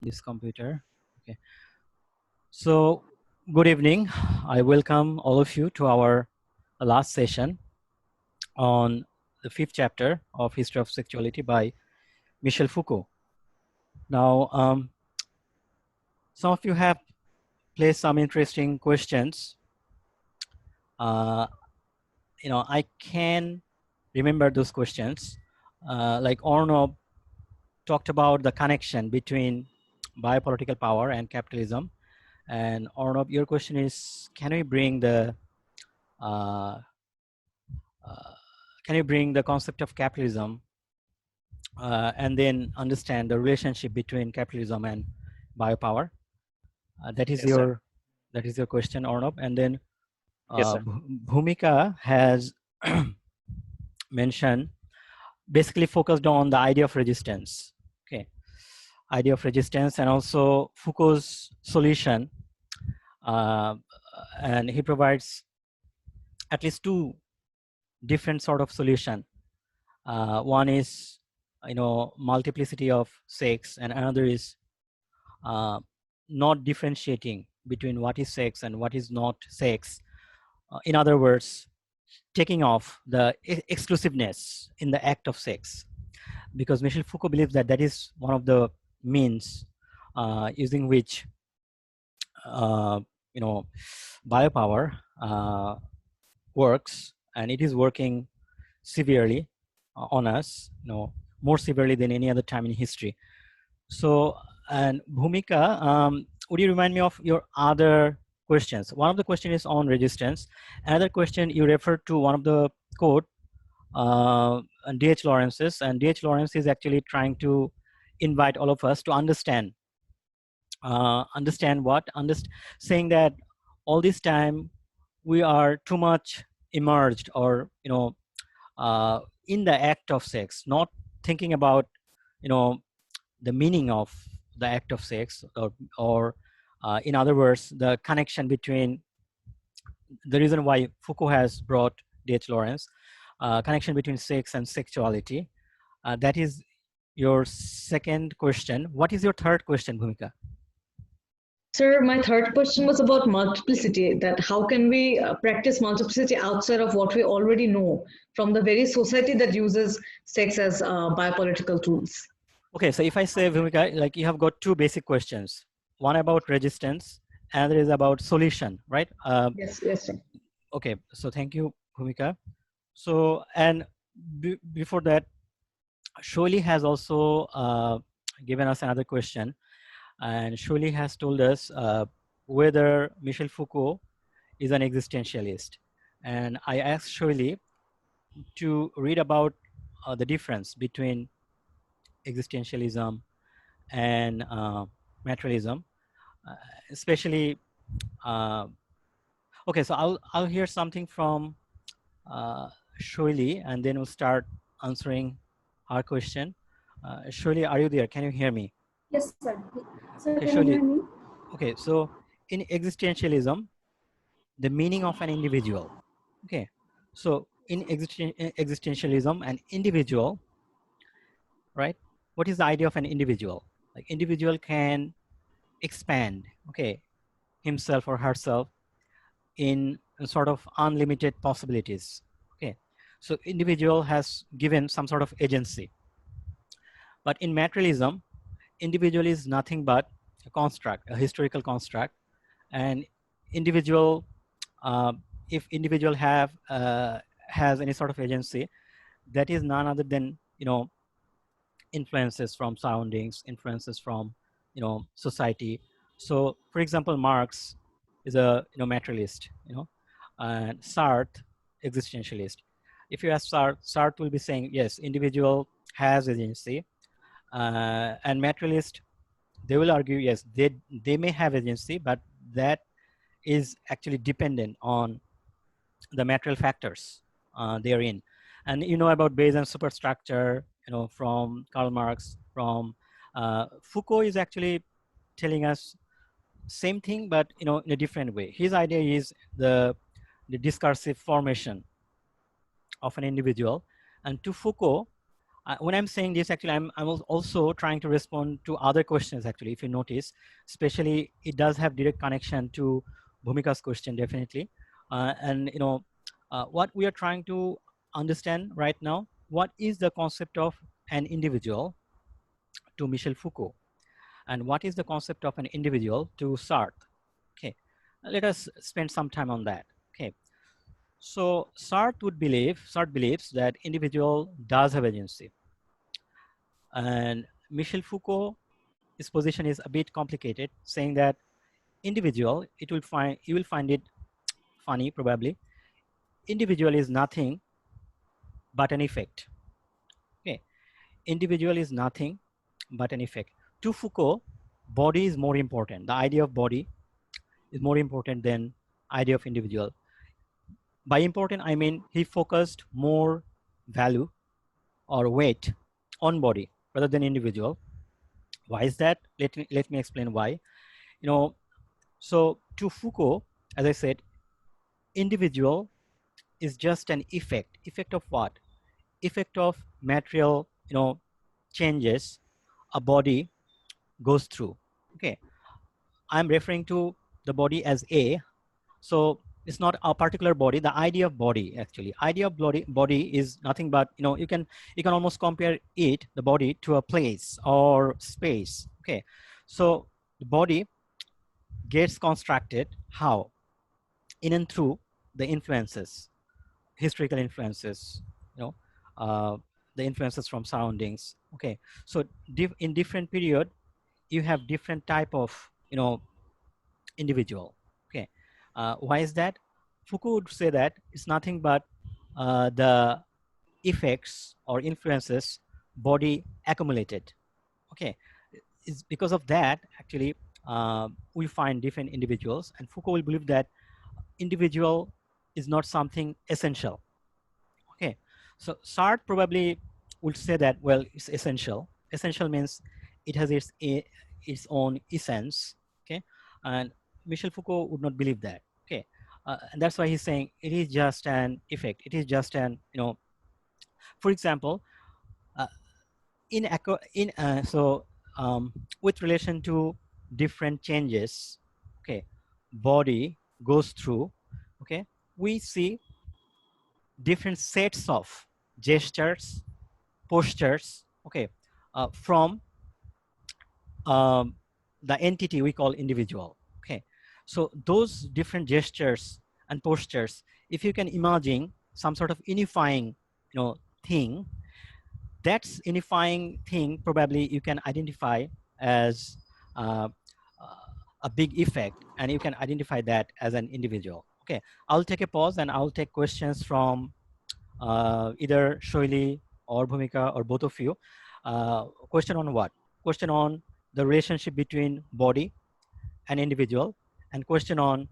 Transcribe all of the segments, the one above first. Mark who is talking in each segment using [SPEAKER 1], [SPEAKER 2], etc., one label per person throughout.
[SPEAKER 1] this computer. Okay. So, good evening. I welcome all of you to our last session on the 5th chapter of History of Sexuality by Michel Foucault. Now, some of you have placed some interesting questions. I can remember those questions. Like Ornob talked about the connection between biopolitical power and capitalism. And Ornob, your question is, can we bring the concept of capitalism and then understand the relationship between capitalism and biopower? That is your question, Ornob. And then Bhumika has mentioned, basically focused on the idea of resistance. Okay, idea of resistance, and also Foucault's solution. And he provides at least two different sort of solution. One is, multiplicity of sex, and another is not differentiating between what is sex and what is not sex. In other words, taking off the exclusiveness in the act of sex, because Michel Foucault believes that that is one of the means using which biopower works, and it is working severely on us, more severely than any other time in history. So, and Bhumika, would you remind me of your other questions? One of the question is on resistance. Another question, you referred to one of the quote, D.H. Lawrence's, and D.H. Lawrence is actually trying to invite all of us to understand saying that all this time we are too much immersed, or in the act of sex, not thinking about the meaning of the act of sex, or in other words, the connection between the reason why Foucault has brought D.H. Lawrence, connection between sex and sexuality. That is your second question. What is your third question, Bhumika?
[SPEAKER 2] Sir, my third question was about multiplicity, that how can we practice multiplicity outside of what we already know from the very society that uses sex as biopolitical tools?
[SPEAKER 1] Okay, so if I say, Bhumika, like you have got two basic questions, one about resistance, and there is about solution, right?
[SPEAKER 2] Yes, sir.
[SPEAKER 1] Okay, so thank you, Bhumika. So, and before that, Sholi has also given us another question, and Sholi has told us whether Michel Foucault is an existentialist. And I asked Sholi to read about the difference between existentialism and materialism, especially. Okay, so I'll hear something from Shoili, and then we'll start answering our question. Shoili, are you there? Can you hear me?
[SPEAKER 3] Yes, sir. Sir,
[SPEAKER 1] Okay,
[SPEAKER 3] can you hear me?
[SPEAKER 1] Okay, so in existentialism, the meaning of an individual. Okay, so in existentialism, an individual, right? What is the idea of an individual? Like individual can expand, okay, himself or herself in sort of unlimited possibilities. Okay, so individual has given some sort of agency. But in materialism, individual is nothing but a construct, a historical construct, and individual, if individual has any sort of agency, that is none other than influences from surroundings, influences from society. So, for example, Marx is a materialist, and Sartre existentialist. If you ask Sartre, Sartre will be saying yes, individual has agency, and materialist, they will argue yes, they may have agency, but that is actually dependent on the material factors therein. And about Bayesian superstructure, from Karl Marx, from Foucault is actually telling us same thing, but in a different way. His idea is the discursive formation of an individual, and to Foucault, When I'm saying this, actually, I'm also trying to respond to other questions, actually, if you notice, especially it does have direct connection to Bhumika's question, definitely. And, what we are trying to understand right now, what is the concept of an individual to Michel Foucault? And what is the concept of an individual to Sartre? Okay, let us spend some time on that. Okay, so Sartre believes that individual does have agency. And Michel Foucault, his position is a bit complicated, saying that individual, you will find it funny probably. Individual is nothing but an effect. Okay, individual is nothing but an effect. To Foucault, body is more important. The idea of body is more important than idea of individual. By important, I mean he focused more value or weight on body rather than individual. Why is that? Let me explain why. You know, so to Foucault, as I said, individual is just an effect. Effect of what? Effect of material, changes a body goes through. Okay, I'm referring to the body as A. So it's not a particular body. The idea of body, actually, idea of body is nothing but, you can almost compare it, the body, to a place or space. Okay, so the body gets constructed how? In and through the influences, historical influences, you know, uh, the influences from surroundings. Okay, so in different period, you have different type of, individual. Okay, why is that? Foucault would say that it's nothing but the effects or influences body accumulated. Okay, it's because of that, actually, we find different individuals, and Foucault will believe that individual is not something essential. Okay, so Sartre probably would say that, well, it's essential. Essential means it has its own essence. Okay, and Michel Foucault would not believe that. Okay, and that's why he's saying it is just an effect. It is just an, for example, uh, so with relation to different changes, okay, body goes through. Okay, we see different sets of gestures, postures, okay, from um, the entity we call individual. Okay, so those different gestures and postures, if you can imagine some sort of unifying, thing, that's unifying thing probably you can identify as uh, a big effect, and you can identify that as an individual. Okay, I'll take a pause and I'll take questions from either Shoili or Bhumika or both of you. Question on what? Question on the relationship between body and individual, and question on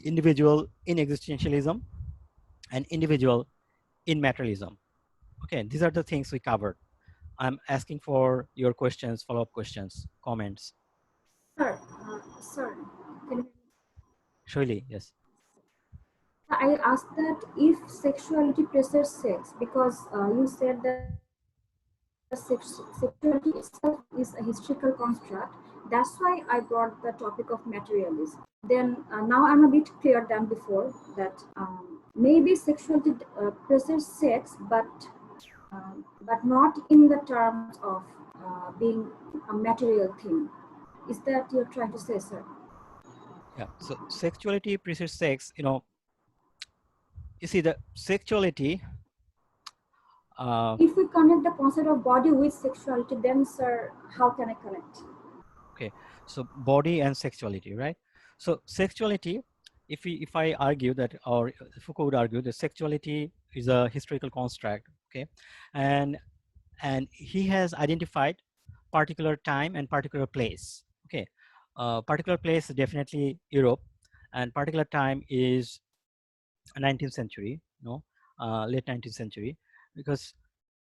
[SPEAKER 1] individual in existentialism and individual in materialism. Okay, these are the things we covered. I'm asking for your questions, follow-up questions, comments.
[SPEAKER 3] Sir, can
[SPEAKER 1] Shoili, yes.
[SPEAKER 3] I asked that if sexuality precedes sex, because you said that sexuality itself is a historical construct. That's why I brought the topic of materialism. Then now I'm a bit clearer than before that maybe sexuality precedes sex, but not in the terms of being a material thing. Is that you're trying to say, sir?
[SPEAKER 1] Yeah, so sexuality precedes sex, you see the sexuality.
[SPEAKER 3] If we connect the concept of body with sexuality, then, sir, how can I connect?
[SPEAKER 1] Okay, so body and sexuality, right? So sexuality, if I argue that, or Foucault would argue that sexuality is a historical construct, okay, and he has identified particular time and particular place. Okay, particular place is definitely Europe, and particular time is 19th century, late 19th century, because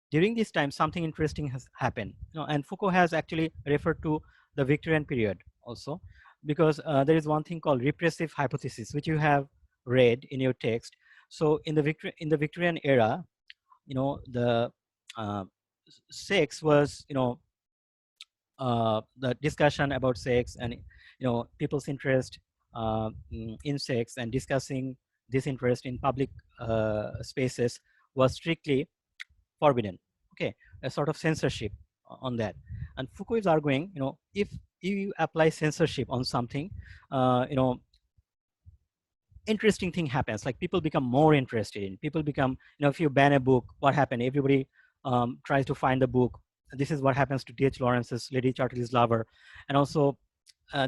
[SPEAKER 1] during this time something interesting has happened, and Foucault has actually referred to the Victorian period also, because there is one thing called repressive hypothesis, which you have read in your text. So in the Victorian era, the uh, sex was, the discussion about sex and, people's interest in sex and discussing this interest in public spaces was strictly forbidden. Okay, a sort of censorship on that. And Foucault is arguing, if you apply censorship on something, interesting thing happens. Like people become more interested in. People become, if you ban a book, what happened? Everybody tries to find the book. This is what happens to D.H. Lawrence's Lady Chatterley's Lover, and also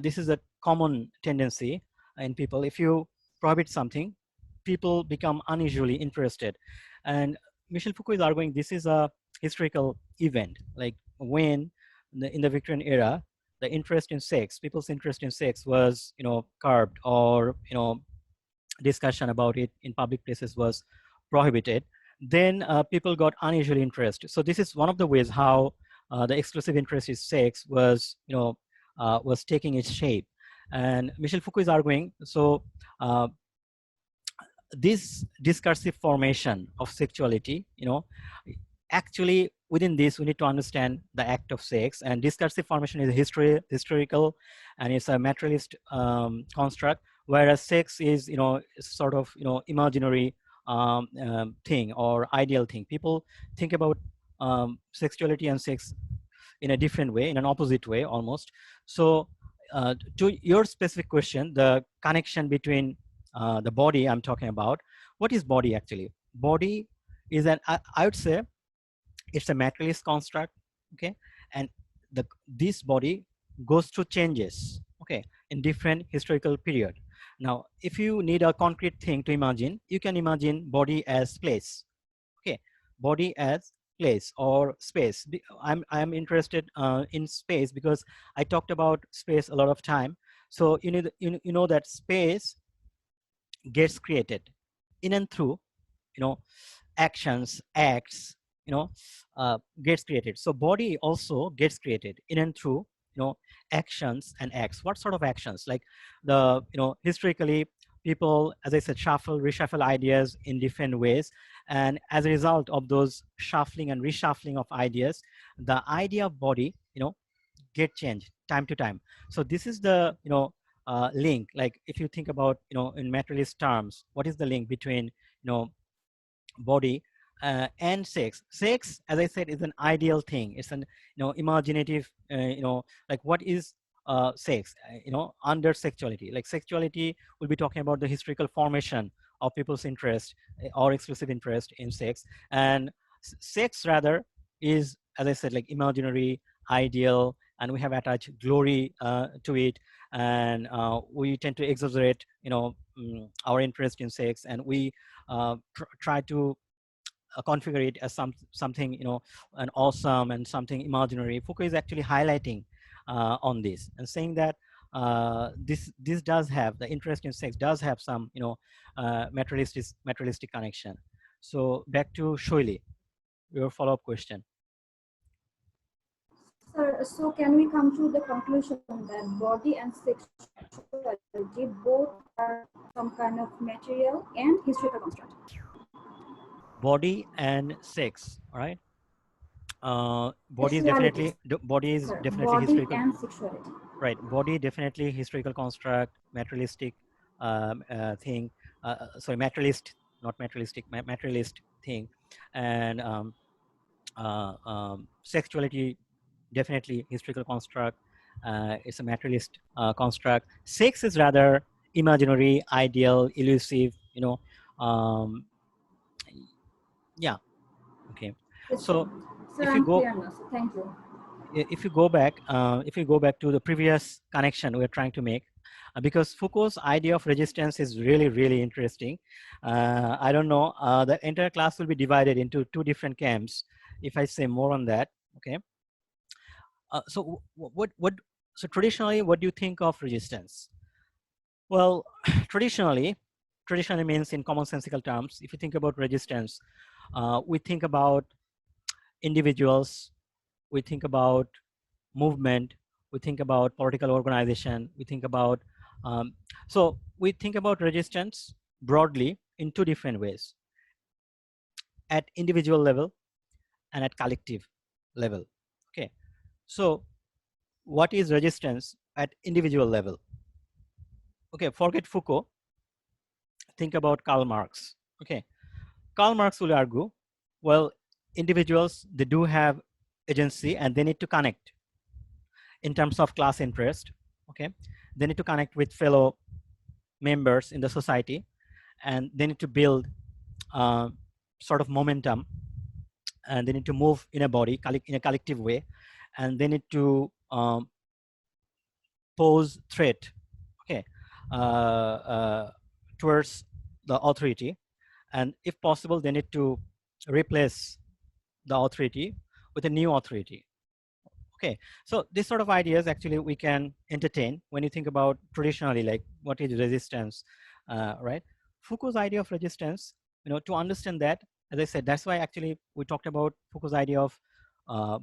[SPEAKER 1] this is a common tendency in people. If you prohibit something, people become unusually interested. And Michel Foucault is arguing this is a historical event. Like when in the Victorian era, the interest in sex, people's interest in sex was, curbed, or discussion about it in public places was prohibited, then people got unusually interested. So this is one of the ways how the exclusive interest in sex was, was taking its shape. And Michel Foucault is arguing, so this discursive formation of sexuality, actually within this we need to understand the act of sex. And discursive formation is historical, and it's a materialist construct, whereas sex is, sort of, imaginary thing or ideal thing. People think about sexuality and sex in a different way, in an opposite way almost. So to your specific question, the connection between the body I'm talking about, what is body actually? Body is I would say it's a materialist construct, okay? And this body goes through changes, okay, in different historical period. Now, if you need a concrete thing to imagine, you can imagine body as place, okay? Body as place or space. I'm interested in space because I talked about space a lot of time. So you know that space gets created in and through, actions, acts, gets created. So body also gets created in and through, actions and acts. What sort of actions? Like the, historically people, as I said, reshuffle ideas in different ways. And as a result of those shuffling and reshuffling of ideas, the idea of body, get changed time to time. So this is the, link. Like if you think about, in materialist terms, what is the link between, body and sex? Sex, as I said, is an ideal thing. It's an, imaginative, like what is sex, under sexuality. Like sexuality, we'll be talking about the historical formation of people's interest or exclusive interest in sex. And sex rather is, as I said, like imaginary, ideal, and we have attached glory to it. And we tend to exaggerate, our interest in sex, and we try to configure it as something, an awesome and something imaginary. Foucault is actually highlighting on this and saying that this does have, the interest in sex does have some, materialistic connection. So back to Shoili, your follow-up question.
[SPEAKER 3] Sir, so can we come to the conclusion that body and sexuality both are some kind of material and historical construct?
[SPEAKER 1] Body and sex, all right? Body is
[SPEAKER 3] Sexuality.
[SPEAKER 1] definitely
[SPEAKER 3] Body
[SPEAKER 1] historical,
[SPEAKER 3] and sexuality.
[SPEAKER 1] right? Body definitely historical construct, materialistic thing. Sorry, materialist, not materialistic, materialist thing. And sexuality definitely historical construct. It's a materialist construct. Sex is rather imaginary, ideal, elusive, yeah. Okay.
[SPEAKER 3] Yes,
[SPEAKER 1] So
[SPEAKER 3] sir,
[SPEAKER 1] if you
[SPEAKER 3] I'm
[SPEAKER 1] go,
[SPEAKER 3] clear now, sir. Thank you.
[SPEAKER 1] if you go back to the previous connection we're trying to make, because Foucault's idea of resistance is really, really interesting. I don't know, the entire class will be divided into two different camps if I say more on that. Okay. So so traditionally, what do you think of resistance? Well, traditionally means in commonsensical terms, if you think about resistance, we think about individuals, we think about movement, we think about political organization, we think about, so we think about resistance broadly in two different ways, at individual level and at collective level. Okay, so what is resistance at individual level? Okay, forget Foucault, think about Karl Marx. Okay, Karl Marx will argue, well, individuals, they do have agency and they need to connect in terms of class interest. Okay, they need to connect with fellow members in the society, and they need to build sort of momentum, and they need to move in a body, in a collective way, and they need to pose threat, okay, towards the authority, and if possible, they need to replace the authority with a new authority. Okay, so this sort of ideas actually we can entertain when you think about traditionally, like what is resistance, right? Foucault's idea of resistance, to understand that, as I said, that's why actually we talked about Foucault's idea of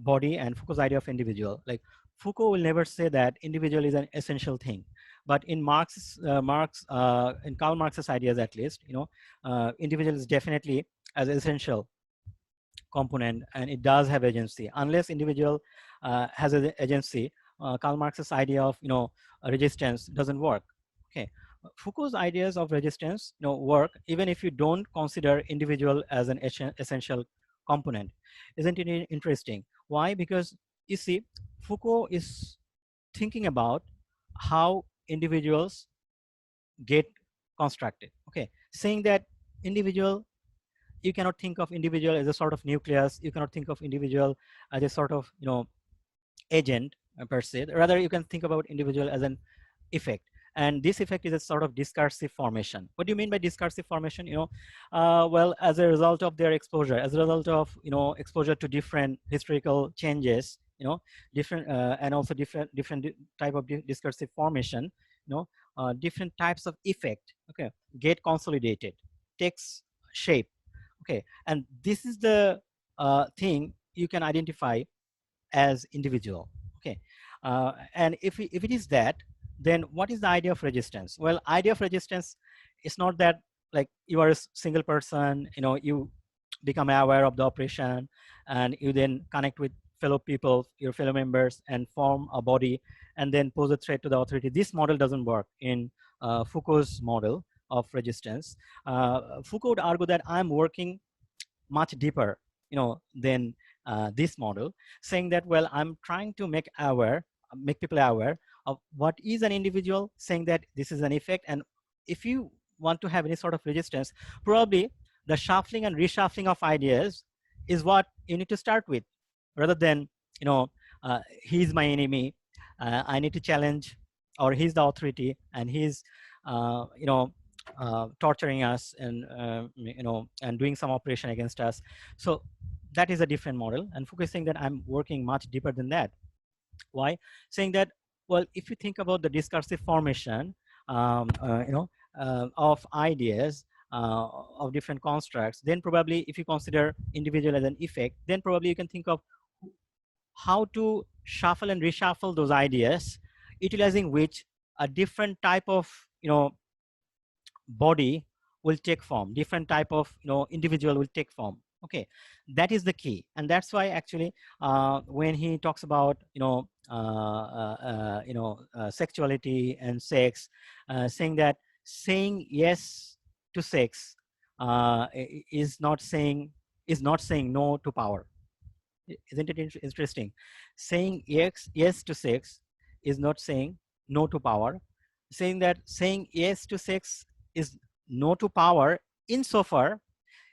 [SPEAKER 1] body and Foucault's idea of individual. Like Foucault will never say that individual is an essential thing, but in in Karl Marx's ideas, at least, individual is definitely as essential component, and it does have agency. Unless individual has an agency, Karl Marx's idea of resistance doesn't work. Okay, Foucault's ideas of resistance work even if you don't consider individual as an essential component. Isn't it interesting? Why? Because you see, Foucault is thinking about how individuals get constructed. Okay, saying that individual, you cannot think of individual as a sort of nucleus. You cannot think of individual as a sort of agent per se. Rather, you can think about individual as an effect, and this effect is a sort of discursive formation. What do you mean by discursive formation? Well, as a result of their exposure, as a result of exposure to different historical changes, different and also different type of discursive formation, different types of effect, okay, get consolidated, takes shape. Okay, and this is the thing you can identify as individual. Okay, and if it is that, then what is the idea of resistance? Well, idea of resistance is not that like you are a single person, you become aware of the operation and you then connect with fellow people, your fellow members, and form a body and then pose a threat to the authority. This model doesn't work in Foucault's model of resistance. Foucault would argue that I'm working much deeper, than this model, saying that, well, I'm trying to make people aware of what is an individual, saying that this is an effect. And if you want to have any sort of resistance, probably the shuffling and reshuffling of ideas is what you need to start with, rather than, he's my enemy, I need to challenge, or he's the authority and he's, torturing us and and doing some operation against us. So that is a different model, and Foucault is saying that I'm working much deeper than that. Why? Saying that, well, if you think about the discursive formation, of ideas, of different constructs, then probably if you consider individual as an effect, then probably you can think of how to shuffle and reshuffle those ideas, utilizing which a different type of body will take form, different type of individual will take form. Okay, that is the key. And that's why actually when he talks about sexuality and sex, saying that saying yes to sex is not saying no to power. Isn't it interesting? Saying yes to sex is not saying no to power. Saying that saying yes to sex is no to power insofar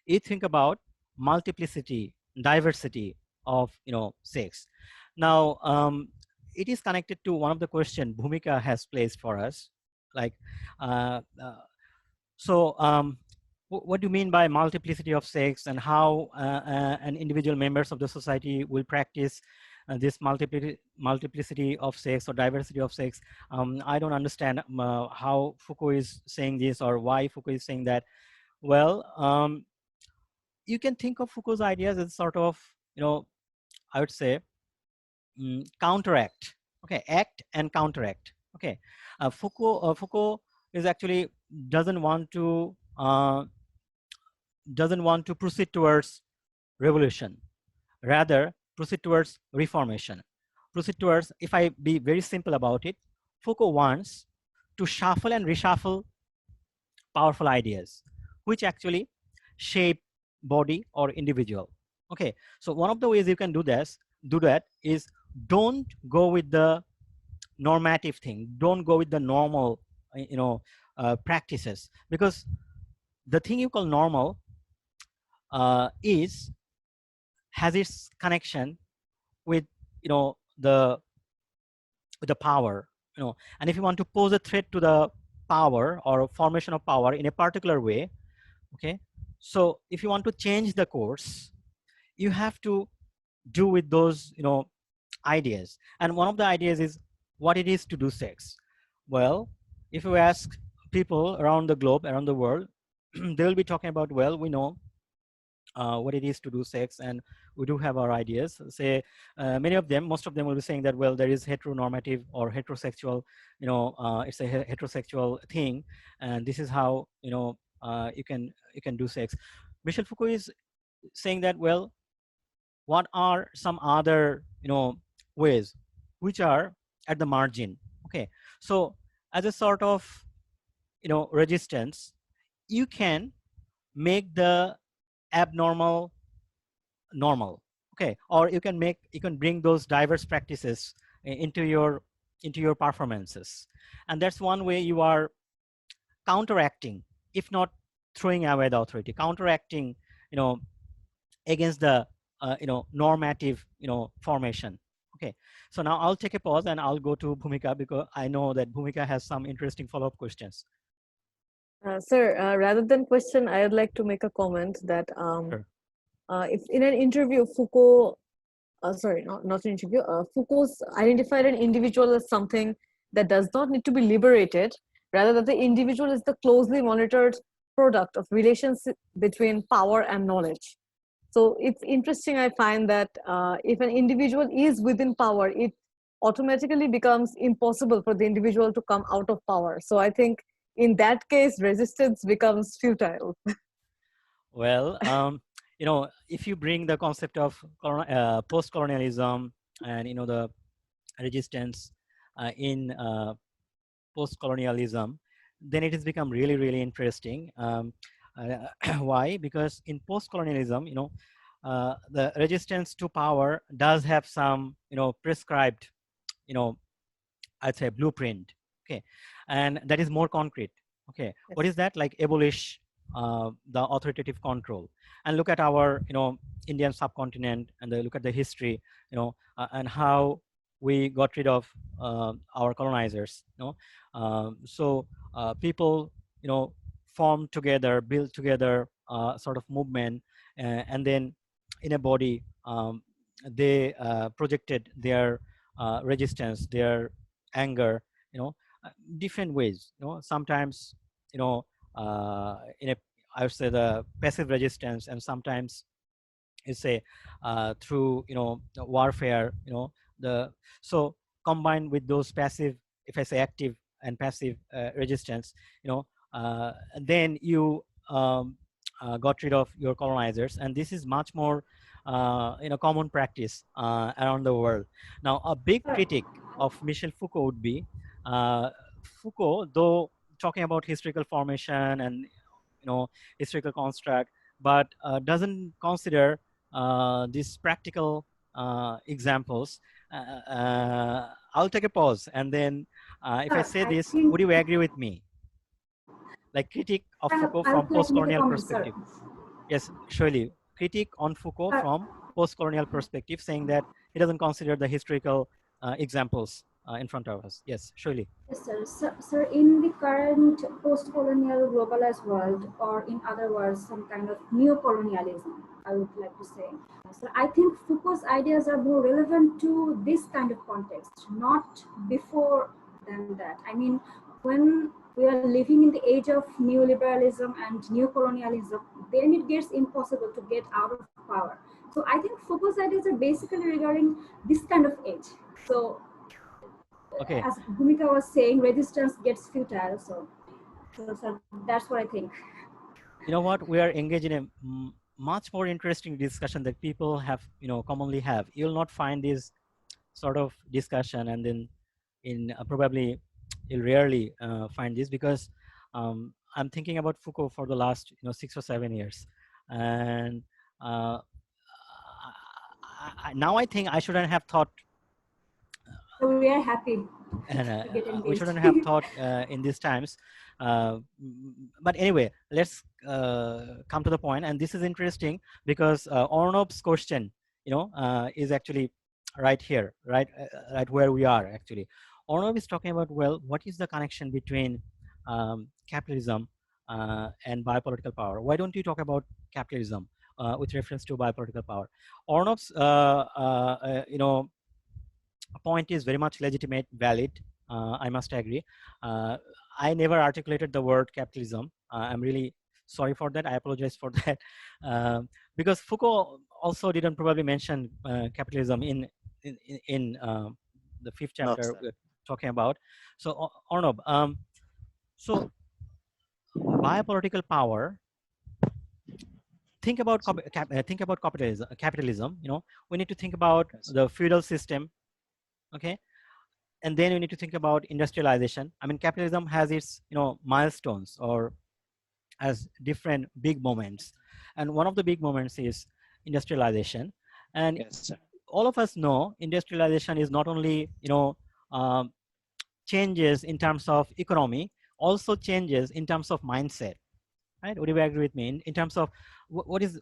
[SPEAKER 1] you think about multiplicity, diversity of sex. Now, it is connected to one of the question Bhumika has placed for us, like so what do you mean by multiplicity of sex, and how an individual members of the society will practice this multiplicity of sex or diversity of sex? I don't understand how Foucault is saying this, or why Foucault is saying that. Well, you can think of Foucault's ideas as sort of, I would say, counteract. Okay, act and counteract. Okay, Foucault is actually doesn't want to proceed towards revolution, rather proceed towards reformation, proceed towards, if I be very simple about it, Foucault wants to shuffle and reshuffle powerful ideas, which actually shape body or individual. Okay, so one of the ways you can do that is don't go with the normative thing, don't go with the normal, practices, because the thing you call normal is has its connection with the power, and if you want to pose a threat to the power or formation of power in a particular way, okay, so if you want to change the course, you have to do with those ideas. And one of the ideas is what it is to do sex. Well, if you ask people around the globe, around the world, they will be talking about, well, we know what it is to do sex, and we do have our ideas. Say many of them, most of them will be saying that, well, there is heteronormative or heterosexual, it's a heterosexual thing, and this is how you can do sex. Michel Foucault is saying that, well, what are some other ways which are at the margin? Okay, so as a sort of resistance, you can make the abnormal normal, okay, or you can bring those diverse practices into your performances, and that's one way you are counteracting, if not throwing away the authority, counteracting against the normative formation. Okay, so now I'll take a pause and I'll go to Bhumika, because I know that Bhumika has some interesting follow-up questions.
[SPEAKER 4] Sir, rather than question, I would like to make a comment that
[SPEAKER 1] Sure.
[SPEAKER 4] if in an interview, Foucault, sorry, not an interview, Foucault's identified an individual as something that does not need to be liberated, rather that the individual is the closely monitored product of relations between power and knowledge. So it's interesting, I find that if an individual is within power, it automatically becomes impossible for the individual to come out of power. So I think in that case, resistance becomes futile.
[SPEAKER 1] Well, if you bring the concept of post-colonialism and the resistance in post-colonialism, then it has become really, really interesting. Why? Because in post-colonialism, the resistance to power does have some, prescribed, I'd say blueprint. Okay, and that is more concrete. Okay,
[SPEAKER 4] Yes.
[SPEAKER 1] what is that? Like abolish the authoritative control, and look at our, Indian subcontinent, and look at the history, and how we got rid of our colonizers. So people, formed together, built together, sort of movement, and then in a body, they projected their resistance, their anger, different ways. Sometimes, in a, I would say, the passive resistance, and sometimes you say through warfare. So combined with those passive, if I say active and passive resistance, then you got rid of your colonizers, and this is much more common practice around the world. Now, a big critic of Michel Foucault would be Foucault, though talking about historical formation and historical construct, but doesn't consider these practical examples. I'll take a pause, and then if I say
[SPEAKER 3] I
[SPEAKER 1] this,
[SPEAKER 3] think
[SPEAKER 1] would you agree with me? Like critique of Foucault
[SPEAKER 3] I
[SPEAKER 1] from
[SPEAKER 3] would like to make a
[SPEAKER 1] post-colonial
[SPEAKER 3] comment, sir.
[SPEAKER 1] perspective. Yes, surely. Critique on Foucault
[SPEAKER 3] Uh,
[SPEAKER 1] from post-colonial perspective, saying that he doesn't consider the historical examples in front of us. Yes, surely.
[SPEAKER 3] Yes, sir. Sir, in the current post-colonial globalized world, or in other words, some kind of neo-colonialism, I would like to say. So I think Foucault's ideas are more relevant to this kind of context, not before than that. I mean, when we are living in the age of neoliberalism and neo-colonialism, then it gets impossible to get out of power. So I think Foucault's ideas are basically regarding this kind of age. So
[SPEAKER 1] Okay.
[SPEAKER 3] as Bhumika was saying, resistance gets futile. So that's what I think.
[SPEAKER 1] You know what? We are engaged in a much more interesting discussion that people have, commonly have. You'll not find this sort of discussion, and then in probably you'll rarely find this, because I'm thinking about Foucault for the last 6 or 7 years, and now I think I shouldn't have thought,
[SPEAKER 3] So we are happy
[SPEAKER 1] and
[SPEAKER 3] to get
[SPEAKER 1] we
[SPEAKER 3] engaged.
[SPEAKER 1] shouldn't have thought in these times. But anyway, let's come to the point. And this is interesting because Ornob's question, is actually right here, right where we are actually. Ornob is talking about, well, what is the connection between capitalism and biopolitical power? Why don't you talk about capitalism with reference to biopolitical power? Ornob's, point is very much legitimate, valid. I must agree. I never articulated the word capitalism. I'm really sorry for that. I apologize for that. Because Foucault also didn't probably mention capitalism in the fifth
[SPEAKER 5] No,
[SPEAKER 1] chapter
[SPEAKER 5] sir.
[SPEAKER 1] we're talking about. So Arnob, so biopolitical power. Think about capitalism. We need to think about the feudal system. Okay. And then we need to think about industrialization. I mean, capitalism has its, milestones, or has different big moments. And one of the big moments is industrialization. And
[SPEAKER 5] Yes,
[SPEAKER 1] all of us know industrialization is not only, um, changes in terms of economy, also changes in terms of mindset. Right? Would you agree with me? In terms of what is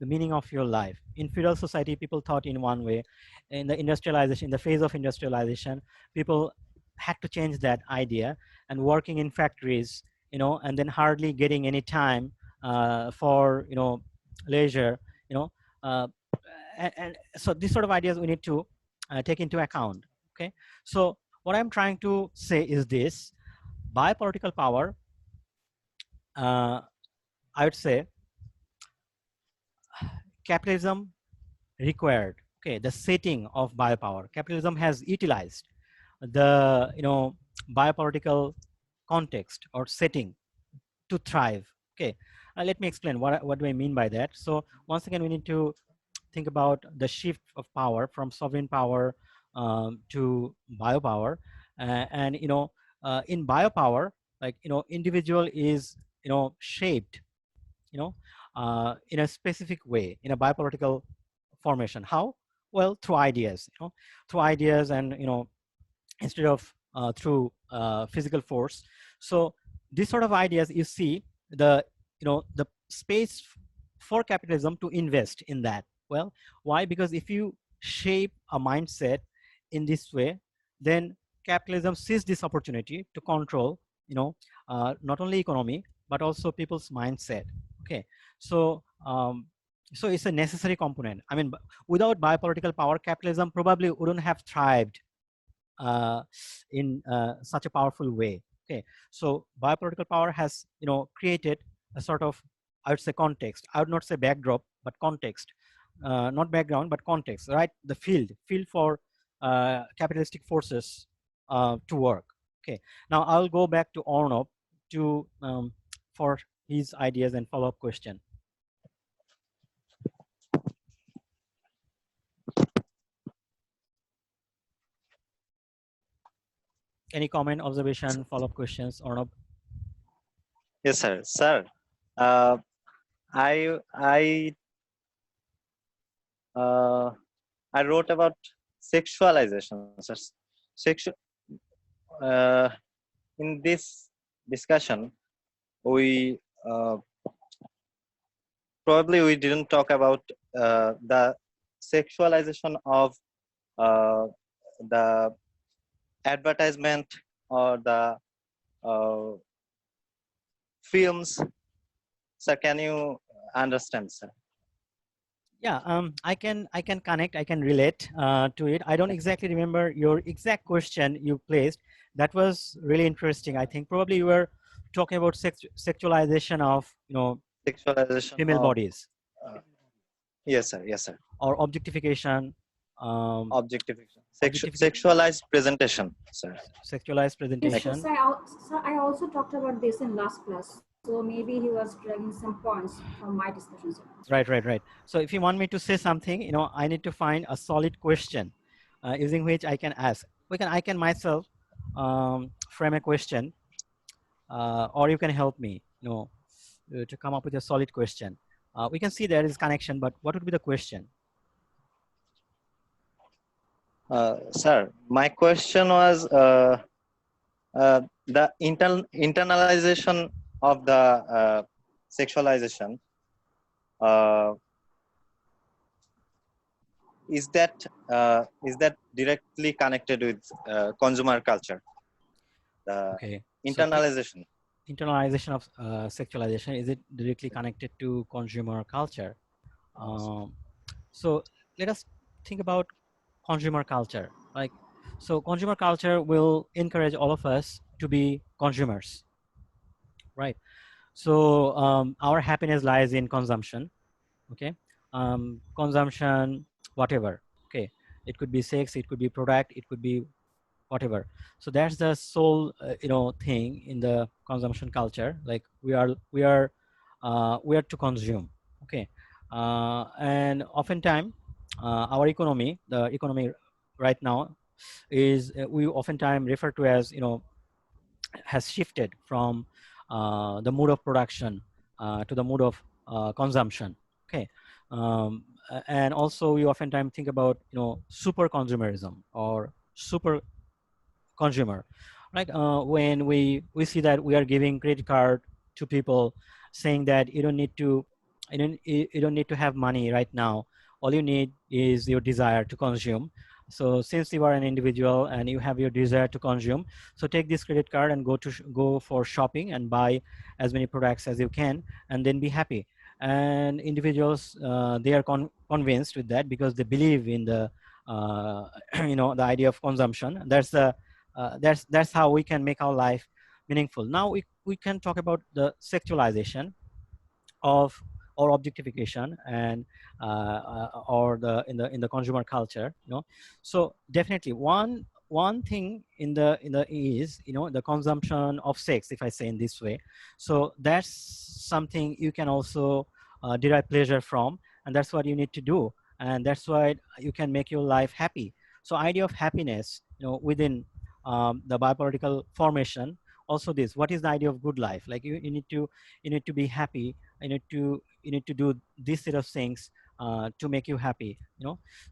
[SPEAKER 1] the meaning of your life? In feudal society, people thought in one way. In the industrialization, in the phase of industrialization, people had to change that idea, and working in factories, and then hardly getting any time for leisure, uh, and so these sort of ideas we need to take into account. Okay, so what I'm trying to say is this: biopolitical power, I would say, capitalism required, okay, the setting of biopower. Capitalism has utilized the biopolitical context or setting to thrive. Okay, let me explain what do I mean by that. So once again, we need to think about the shift of power from sovereign power to biopower, and in biopower, like individual is shaped in a specific way, in a biopolitical formation. How? Well, through ideas, through ideas, and instead of through physical force. So these sort of ideas, you see the space for capitalism to invest in that. Well, why? Because if you shape a mindset in this way, then capitalism sees this opportunity to control not only economy but also people's mindset. Okay, so so it's a necessary component. I mean, without biopolitical power, capitalism probably wouldn't have thrived in such a powerful way. Okay, so biopolitical power has created a sort of, I would say, context. I would not say backdrop, but context. Not background, but context, right? The field for capitalistic forces to work. Okay, now I'll go back to Arnob to for his ideas and follow-up question. Any comment, observation, follow-up questions, Arnob?
[SPEAKER 5] Yes, sir. Sir, uh, I uh, I wrote about sexualization. Sir. Sexual. Uh, in this discussion, we probably we didn't talk about the sexualization of uh, the advertisement or the uh, films. Sir, can you understand, sir?
[SPEAKER 1] Yeah, I can connect, I can relate to it. I don't exactly remember your exact question you placed. That was really interesting. I think probably you were talking about sexualization of
[SPEAKER 5] Sexualization
[SPEAKER 1] female
[SPEAKER 5] of
[SPEAKER 1] bodies.
[SPEAKER 5] Yes, sir. Yes, sir.
[SPEAKER 1] Or objectification.
[SPEAKER 5] Objectification. Sexualized presentation, sir.
[SPEAKER 1] Sexualized
[SPEAKER 3] Yes,
[SPEAKER 1] presentation.
[SPEAKER 3] sir, I also talked about this in last class. So maybe he was dragging some points from my discussion, sir.
[SPEAKER 1] Right. So if you want me to say something, I need to find a solid question using which I can ask. I can myself frame a question, or you can help me, to come up with a solid question. We can see there is connection, but what would be the question?
[SPEAKER 5] Sir, my question was the internalization of the sexualization. Uh, is that directly connected with consumer culture? The
[SPEAKER 1] Okay, so
[SPEAKER 5] internalization.
[SPEAKER 1] internalization of sexualization, is it directly connected to consumer culture? Um, so let us think about consumer culture. So consumer culture will encourage all of us to be consumers, right? So our happiness lies in consumption. Okay, consumption, whatever. Okay, it could be sex, it could be product, it could be whatever. So that's the sole thing in the consumption culture. Like we are to consume. Okay, and oftentimes our economy, the economy right now, is we oftentimes refer to as has shifted from the mode of production to the mode of consumption. Okay, and also we oftentimes think about super consumerism or super consumer, right? When we see that we are giving credit card to people, saying that you don't need to have money right now. All you need is your desire to consume. So since you are an individual and you have your desire to consume, so take this credit card and go for shopping and buy as many products as you can, and then be happy. And individuals, they are convinced with that because they believe in the the idea of consumption. That's how we can make our life meaningful. Now we can talk about the sexualization of or objectification and or the in the consumer culture. So definitely one thing in the is the consumption of sex, if I say in this way. So that's something you can also derive pleasure from, and that's what you need to do, and that's why you can make your life happy. So idea of happiness within the biopolitical formation. Also this, what is the idea of good life? Like you need to be happy. You need to do this set of things to make you happy.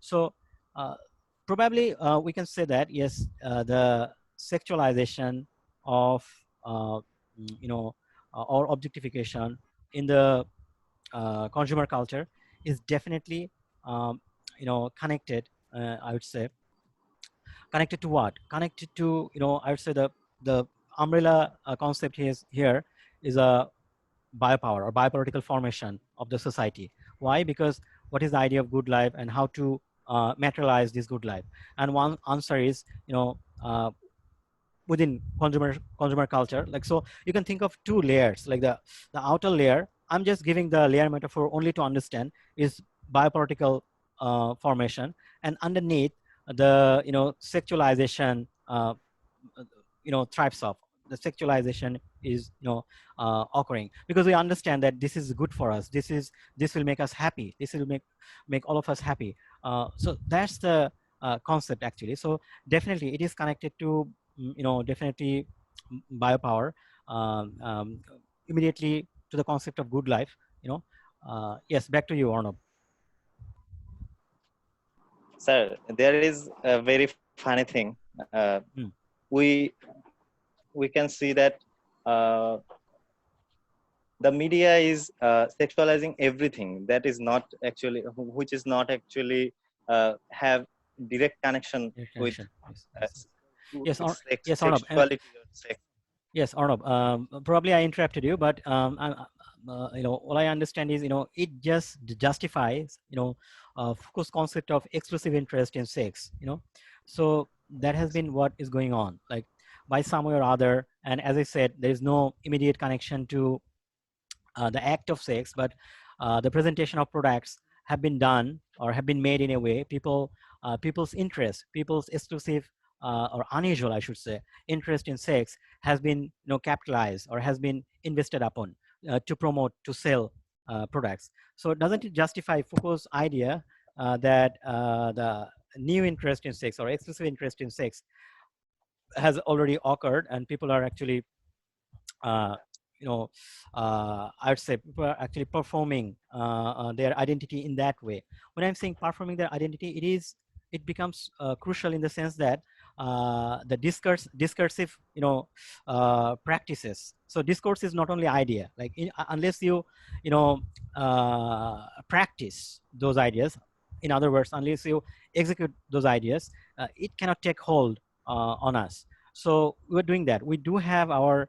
[SPEAKER 1] So uh, probably we can say that yes, the sexualization of or objectification in the consumer culture is definitely connected, I would say. Connected to what? Connected to I would say the umbrella concept here is a biopower or biopolitical formation of the society. Why? Because what is the idea of good life and how to materialize this good life? And one answer is within consumer culture. Like, so you can think of two layers. Like the outer layer, I'm just giving the layer metaphor only to understand, is biopolitical formation, and underneath the sexualization thrives off. The sexualization is occurring because we understand that this is good for us. This will make us happy. This will make all of us happy. So that's the concept actually. So definitely it is connected to definitely biopower, um, um, immediately to the concept of good life. Yes, back to you, Arnab.
[SPEAKER 5] Sir, there is a very funny thing.
[SPEAKER 1] Hmm.
[SPEAKER 5] We we can see that uh, the media is sexualizing everything that is not actually, which is not actually have direct connection
[SPEAKER 1] Your
[SPEAKER 5] with
[SPEAKER 1] connection. Yes,
[SPEAKER 5] uh,
[SPEAKER 1] yes, yes. Yes, Arnab.
[SPEAKER 5] sexuality or sex.
[SPEAKER 1] Yes, Arnab. Probably I interrupted you, but all I understand is, it just justifies, Foucault's concept of exclusive interest in sex. So that has been what is going on, like by some way or other. And as I said, there is no immediate connection to the act of sex, but the presentation of products have been done or have been made in a way people's interest, people's exclusive or unusual, I should say, interest in sex has been capitalized or has been invested upon. to promote, to sell products. So doesn't it justify Foucault's idea that the new interest in sex or exclusive interest in sex has already occurred, and people are actually uh, I would say people are actually performing their identity in that way. When I'm saying performing their identity, it becomes crucial in the sense that the discursive, practices. So discourse is not only idea. Like unless you know, practice those ideas. In other words, unless you execute those ideas, it cannot take hold on us. So we're doing that. We do have our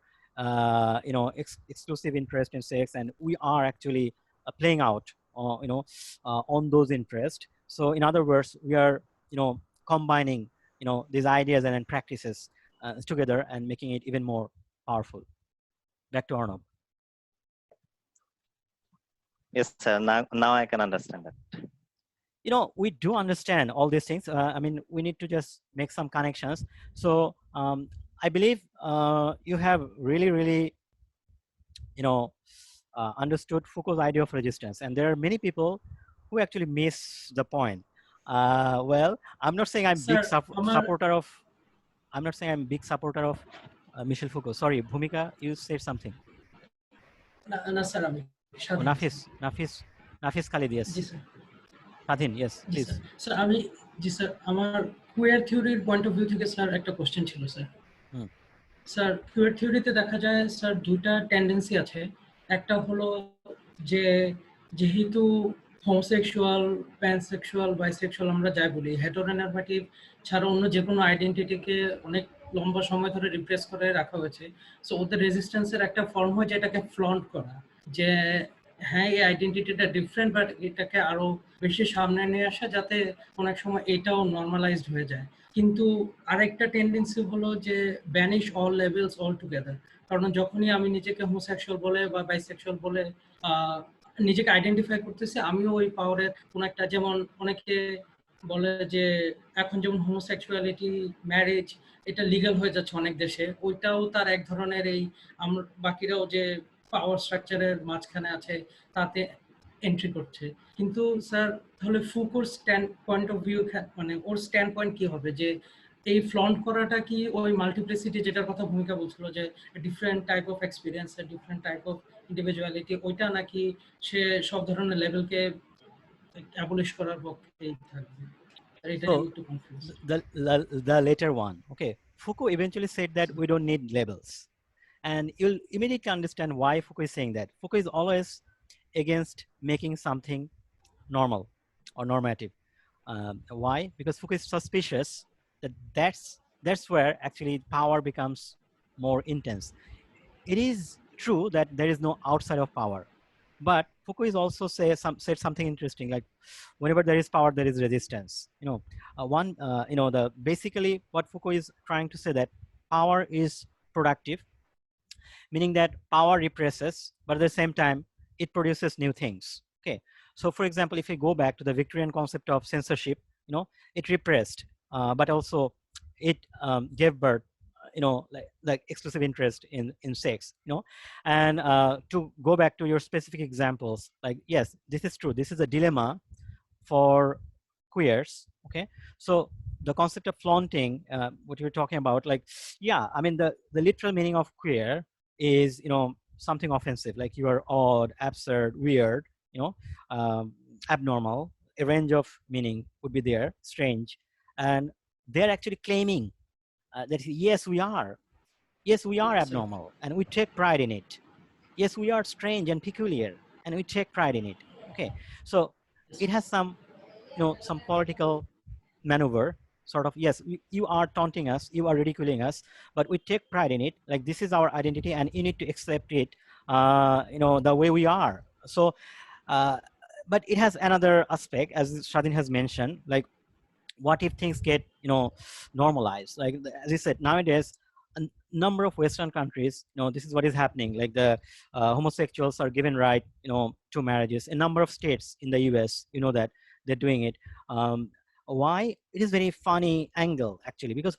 [SPEAKER 1] exclusive interest in sex, and we are actually playing out on those interests. So in other words, we are combining these ideas and then practices together and making it even more powerful. Back to Arnav.
[SPEAKER 5] Yes, sir. Now I can understand that.
[SPEAKER 1] We do understand all these things. I mean, we need to just make some connections. So I believe you have really understood Foucault's idea of resistance, and there are many people who actually miss the point. Well, I'm not saying I'm big supporter of. I'm not saying I'm big supporter of Michel Foucault. Sorry, Bhumika, you said something.
[SPEAKER 6] না sir আমি
[SPEAKER 1] Oh, Nafis Khalid, yes.
[SPEAKER 6] G sir
[SPEAKER 1] Sadhin, yes,
[SPEAKER 6] G
[SPEAKER 1] please.
[SPEAKER 6] Sir sir আমি জি sir আমার কুয়ার থিওরির point of view থেকে sir একটা question ছিল sir sir কুয়ার থিওরিতে দেখা যায় স্যার দুইটা টেন্ডেন্সি আছে একটা হলো যে যেহেতু হোমোসেক্সুয়াল প্যানসেক্সুয়াল বাইসেক্সুয়াল আমরা যাই বলি হেটেরোনর্মেটিভ ছাড়া অন্য যে কোনো আইডেন্টিটিকে অনেক লম্বা সময় ধরে রিপ্রেস করে রাখা হয়েছে সো ওদের রেজিস্ট্যান্সের একটা ফর্ম হয় যেটাকে ফ্লন্ট করা যে হ্যাঁ এই আইডেন্টিটিটা ডিফারেন্ট বাট এটাকে আরো বেশি সামনে নিয়ে আসা যাতে অনেক সময় এটাও নর্মালাইজড হয়ে যায় কিন্তু আরেকটা টেন্ডেন্সি হলো যে banish all levels all together কারণ যখনই আমি নিজেকে হোমোসেক্সুয়াল বলে বা বাইসেক্সুয়াল বলে নিজেকে আইডেন্টিফাই করতেছি আমিও ওই পাওয়ারের কোন একটা যেমন অনেকে বলে যে এখন যেমন হোমোসেক্সুয়ালিটি ম্যারেজ এটা লিগ্যাল হয়ে যাচ্ছে অনেক দেশে ওইটাও তার এক ধরনের এই আমরা বাকিরাও যে পাওয়ার স্ট্রাকচারের মাঝখানে আছে তাতে এন্ট্রি করছে কিন্তু স্যার তাহলে ফুকোর স্ট্যান্ড পয়েন্ট অফ ভিউ মানে ওর স্ট্যান্ড পয়েন্ট কি হবে যে এই ফ্লন্ট করাটা কি ওই মাল্টিপ্লিসিটি যেটার কথা ভূমিকা বলছিল যে different type of experience different type of individuality ওইটা নাকি সে সব ধরনের লেভেলকে অ্যাবলিশ করার পক্ষেই থাকবে
[SPEAKER 1] So the later one. Okay, Foucault eventually said that we don't need labels, and you'll immediately understand why Foucault is saying that. Foucault is always against making something normal or normative. Why? Because Foucault is suspicious that that's where actually power becomes more intense. It is true that there is no outside of power, but Foucault is also said something interesting, like whenever there is power, there is resistance. Basically what Foucault is trying to say that power is productive, meaning that power represses, but at the same time, it produces new things. Okay, so for example, if we go back to the Victorian concept of censorship, it repressed, but also it gave birth, like exclusive interest in sex, and to go back to your specific examples, like yes, this is true. This is a dilemma for queers. Okay, so the concept of flaunting, what you're talking about, like, yeah, I mean the literal meaning of queer is something offensive, like you are odd, absurd, weird, abnormal. A range of meaning would be there, strange, and they're actually claiming that yes, we are abnormal, and we take pride in it. Yes, we are strange and peculiar, and we take pride in it. Okay, so it has some some political maneuver, sort of. Yes, you are taunting us, you are ridiculing us, but we take pride in it. Like, this is our identity, and you need to accept it the way we are. So but it has another aspect, as Shadin has mentioned, like, what if things get normalized? Like, as you said, nowadays a number of Western countries, this is what is happening, like the homosexuals are given right to marriages. A number of states in the US, that they're doing it. Why? It is very funny angle, actually, because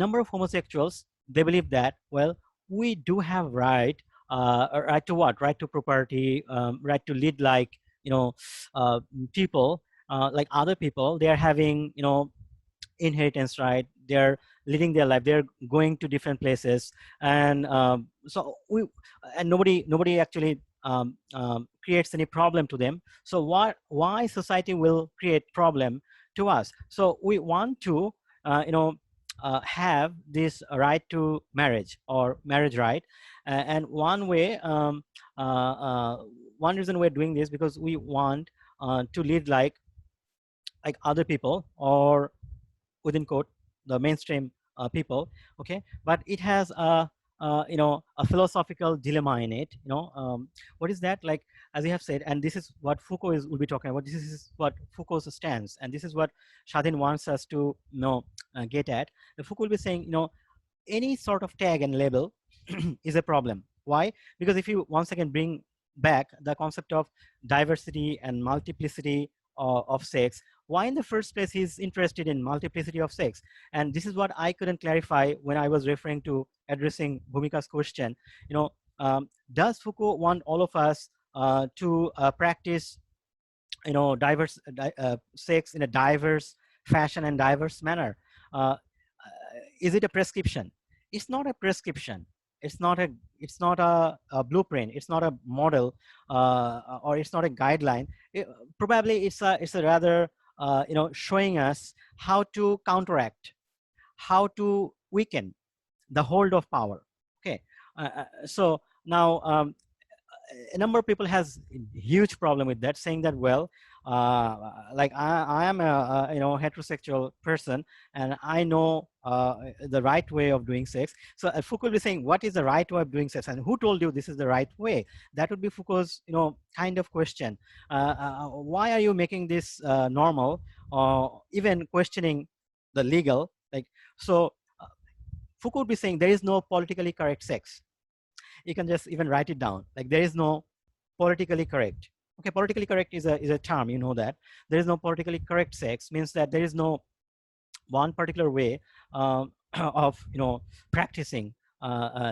[SPEAKER 1] number of homosexuals, they believe that, well, we do have right right to what? Right to property, right to lead like, uh, people, like other people. They are having, inheritance right, they're living their life, they're going to different places, and so nobody actually creates any problem to them. So why society will create problem to us? So we want to have this right to marriage or marriage right, and one way, one reason we're doing this because we want to live like other people, or within quote the mainstream people. Okay, but it has a philosophical dilemma in it. What is that? Like, as you have said, and this is what Foucault will be talking about, this is what Foucault's stance, and this is what Shadin wants us to get at. Foucault will be saying, any sort of tag and label is a problem. Why? Because if you once again bring back the concept of diversity and multiplicity of sex, why in the first place he's interested in multiplicity of sex? And this is what I couldn't clarify when I was referring to addressing Bhumika's question. Does Foucault want all of us to practice diverse sex in a diverse fashion and diverse manner? Is it a prescription? It's not a prescription. It's not a blueprint. It's not a model, or it's not a guideline. Probably it's a rather showing us how to counteract, how to weaken the hold of power. Okay, so now a number of people has huge problem with that, saying that, well, like I am a heterosexual person, and I know the right way of doing sex. So Foucault will be saying, what is the right way of doing sex, and who told you this is the right way? That would be Foucault's kind of question. Why are you making this normal, or even questioning the legal? Like, so Foucault would be saying there is no politically correct sex. You can just even write it down, like there is no politically correct. Okay, politically correct is a term, that. There is no politically correct sex means that there is no one particular way of practicing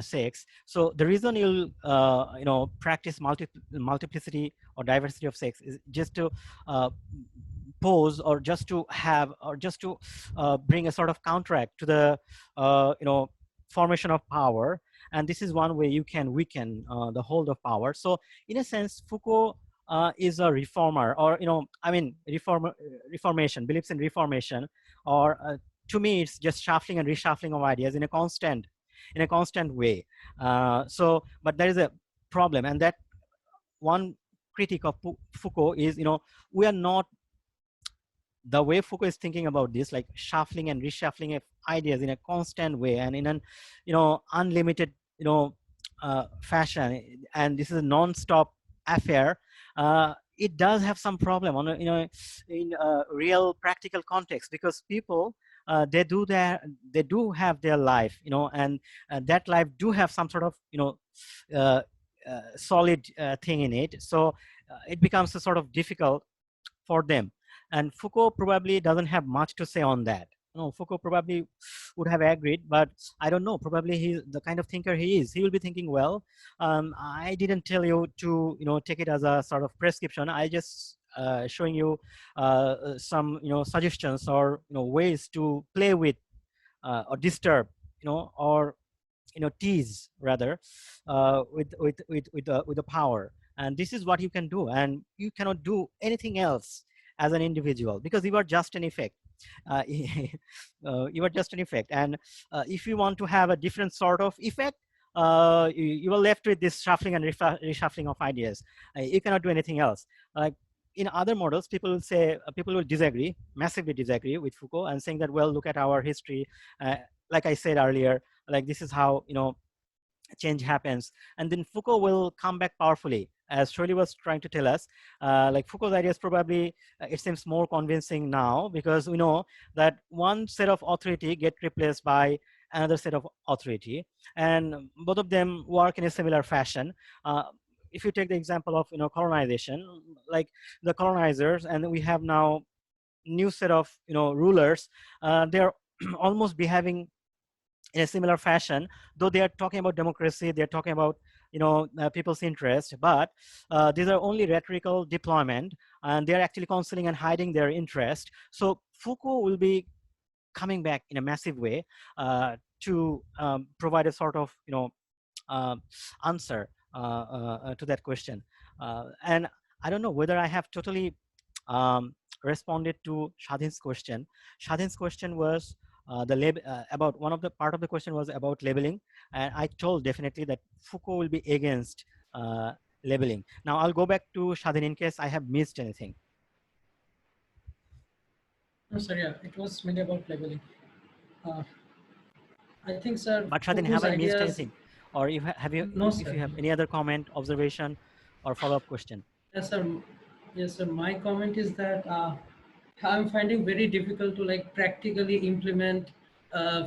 [SPEAKER 1] sex. So the reason you'll practice multiplicity or diversity of sex is just to pose, or just to have, or just to bring a sort of counteract to the formation of power. And this is one way you can weaken the hold of power. So in a sense, Foucault is a reformer, or reformation, believes in reformation, or to me it's just shuffling and reshuffling of ideas in a constant way. But there is a problem, and that one critique of Foucault is, we are not, the way Foucault is thinking about this, like shuffling and reshuffling of ideas in a constant way and in an unlimited fashion, and this is a non-stop affair. It does have some problem on in real practical context, because people they do have their life, and that life do have some sort of solid thing in it. So it becomes a sort of difficult for them. And Foucault probably doesn't have much to say on that. Foucault probably would have agreed, but I don't know. Probably he's the kind of thinker he is. He will be thinking, well, I didn't tell you to, take it as a sort of prescription. I just showing you some, suggestions, or ways to play with or disturb, or tease rather with the power. And this is what you can do, and you cannot do anything else as an individual, because you are just an effect. You are just an effect, and if you want to have a different sort of effect, you are left with this shuffling and reshuffling of ideas. You cannot do anything else. Like in other models, people will say, people will disagree, massively disagree with Foucault, and saying that, well, look at our history. Like I said earlier, like this is how change happens. And then Foucault will come back powerfully, as Shirley was trying to tell us. Like Foucault's ideas probably, it seems more convincing now, because we know that one set of authority get replaced by another set of authority, and both of them work in a similar fashion. If you take the example of colonization, like the colonizers, and we have now new set of rulers, they're almost behaving in a similar fashion, though they are talking about democracy, they're talking about people's interest, but these are only rhetorical deployment, and they're actually concealing and hiding their interest. So Foucault will be coming back in a massive way to provide a sort of uh, answer to that question. And I don't know whether I have totally responded to Shadin's question. Shadin's question was about one of the part of the question was about labeling, and I told definitely that Foucault will be against labeling. Now I'll go back to Shadin in case I have missed anything.
[SPEAKER 6] No, sir, yeah, it was mainly about labeling. Uh, I think, sir,
[SPEAKER 1] But Shadin,
[SPEAKER 6] Foucault's
[SPEAKER 1] have I missed
[SPEAKER 6] ideas.
[SPEAKER 1] anything? Or if have you,
[SPEAKER 6] No,
[SPEAKER 1] if
[SPEAKER 6] sir.
[SPEAKER 1] you have any other comment, observation, or follow-up question?
[SPEAKER 6] Yes, sir. Yes, sir. My comment is that I'm finding very difficult to like practically implement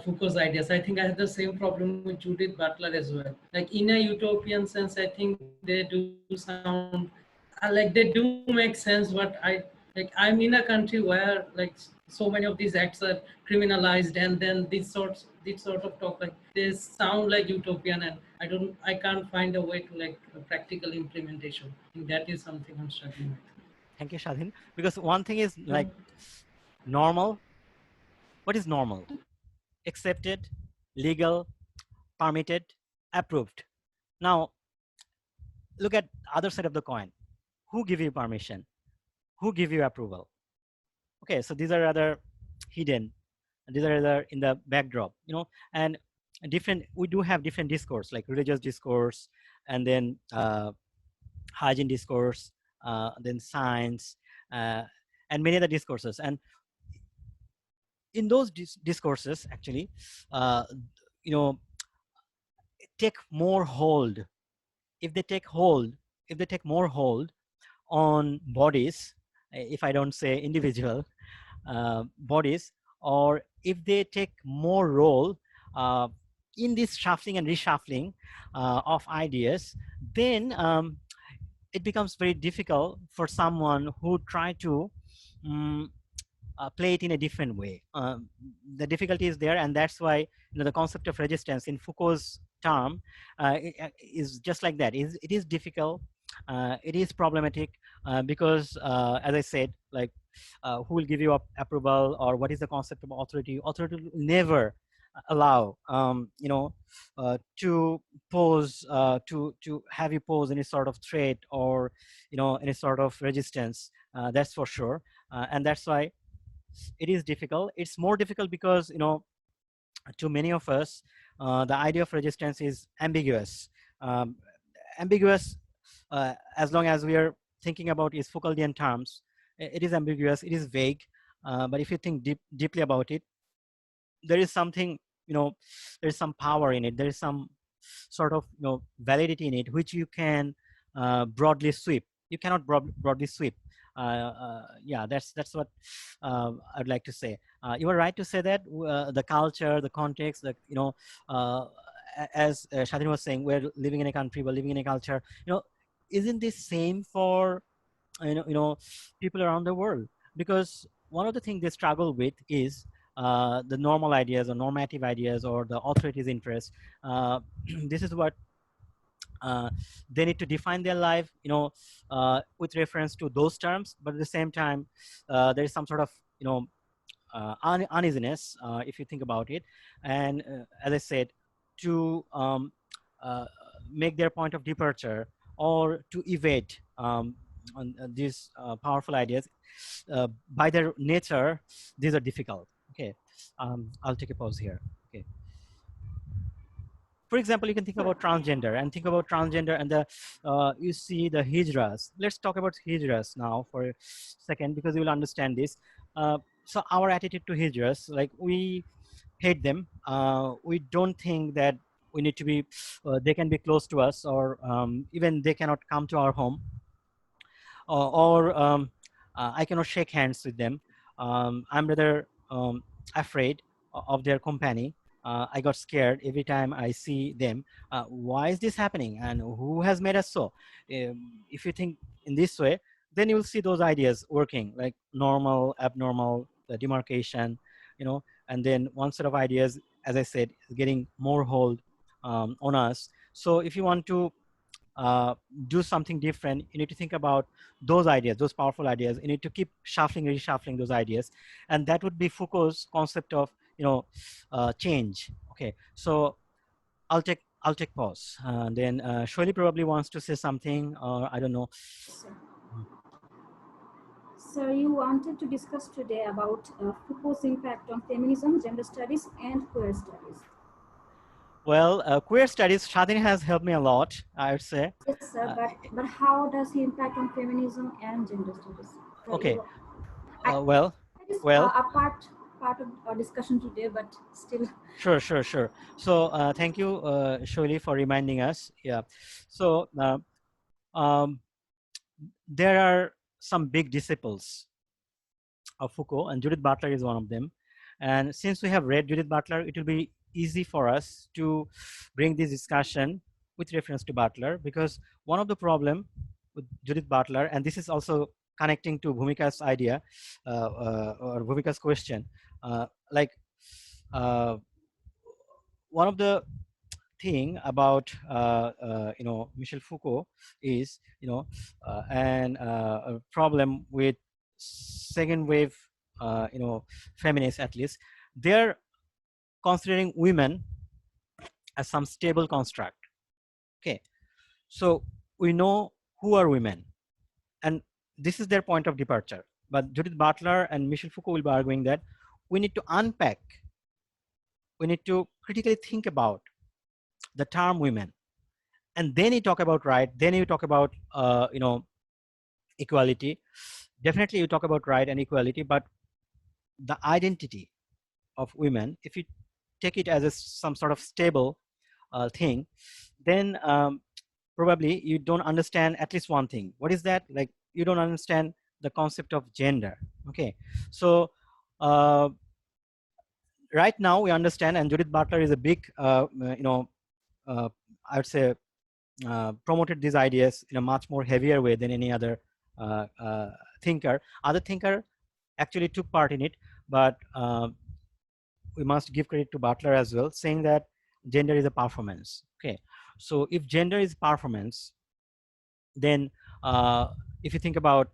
[SPEAKER 6] Foucault's ideas. I think I had the same problem with Judith Butler as well. Like in a utopian sense, I think they do sound like they do make sense. But I'm in a country where like so many of these acts are criminalized, and then this sort of talk like they sound like utopian, and I can't find a way to like a practical implementation. I think that is something I'm struggling with.
[SPEAKER 1] Thank you, Shadin. Because one thing is like normal. What is normal? Accepted, legal, permitted, approved. Now, look at the other side of the coin. Who give you permission? Who give you approval? Okay, so these are rather hidden. These are rather in the backdrop, and different. We do have different discourse, like religious discourse, and then hygiene discourse, then science, and many other discourses. And in those discourses, actually, take more hold. If they take more hold on bodies, if I don't say individual bodies, or if they take more role in this shuffling and reshuffling of ideas, then it becomes very difficult for someone who try to play it in a different way. The difficulty is there, and that's why the concept of resistance in Foucault's term is just like that. It is difficult, it is problematic, because as I said, like who will give you approval, or what is the concept of authority? Authority will never allow to pose to have you pose any sort of threat, or any sort of resistance. That's for sure, and that's why it is difficult. It's more difficult because to many of us the idea of resistance is ambiguous. Ambiguous as long as we are thinking about its Foucauldian terms. It is ambiguous, it is vague, but if you think deeply about it, there is something, there is some power in it, there is some sort of validity in it, which you can broadly sweep. You cannot broadly sweep. Yeah, that's what I'd like to say. You were right to say that the culture, the context, as Shadin was saying, we're living in a country, we're living in a culture. Isn't this same for people around the world? Because one of the things they struggle with is the normal ideas or normative ideas or the authorities' interest. This is what they need to define their life, with reference to those terms. But at the same time, there is some sort of uneasiness, if you think about it. And as I said, to make their point of departure or to evade on these powerful ideas, by their nature, these are difficult. Okay, I'll take a pause here. Okay. For example, you can think about transgender and the you see the hijras. Let's talk about hijras now for a second, because you will understand this. So our attitude to hijras, like we hate them. We don't think that we need to be, they can be close to us, or even they cannot come to our home, or I cannot shake hands with them. I'm rather afraid of their company. I got scared every time I see them. Why is this happening? And who has made us so? If you think in this way, then you'll see those ideas working, like normal, abnormal, the demarcation, and then one set of ideas, as I said, is getting more hold on us. So if you want to do something different, you need to think about those ideas, those powerful ideas. You need to keep shuffling, reshuffling those ideas, and that would be Foucault's concept of change. Okay, so I'll take pause. Then Shirley probably wants to say something, or I don't know.
[SPEAKER 3] So, sir, you wanted to discuss today about Foucault's impact on feminism, gender studies, and queer studies.
[SPEAKER 1] Well, queer studies, Shadini has helped me a lot, I would say.
[SPEAKER 3] Yes, sir, but how does he impact on feminism and gender studies? So
[SPEAKER 1] Okay.
[SPEAKER 3] that is
[SPEAKER 1] Well.
[SPEAKER 3] a part of our discussion today, but still.
[SPEAKER 1] Sure. So thank you, Shirley, for reminding us. Yeah. So there are some big disciples of Foucault, and Judith Butler is one of them. And since we have read Judith Butler, it will be easy for us to bring this discussion with reference to Butler, because one of the problem with Judith Butler, and this is also connecting to Bhumika's idea or Bhumika's question, like one of the thing about Michel Foucault is a problem with second wave feminists, at least they're considering women as some stable construct. Okay, so we know who are women, and this is their point of departure. But Judith Butler and Michel Foucault will be arguing that we need to unpack, we need to critically think about the term women, and then you talk about right, then you talk about equality. Definitely you talk about right and equality, but the identity of women, if you take it as some sort of stable thing, then probably you don't understand at least one thing. What is that? Like, you don't understand the concept of gender. Okay, so right now we understand, and Judith Butler is a big I would say promoted these ideas in a much more heavier way than any other thinker. Other thinker actually took part in it, but we must give credit to Butler as well, saying that gender is a performance. Okay, so if gender is performance, then if you think about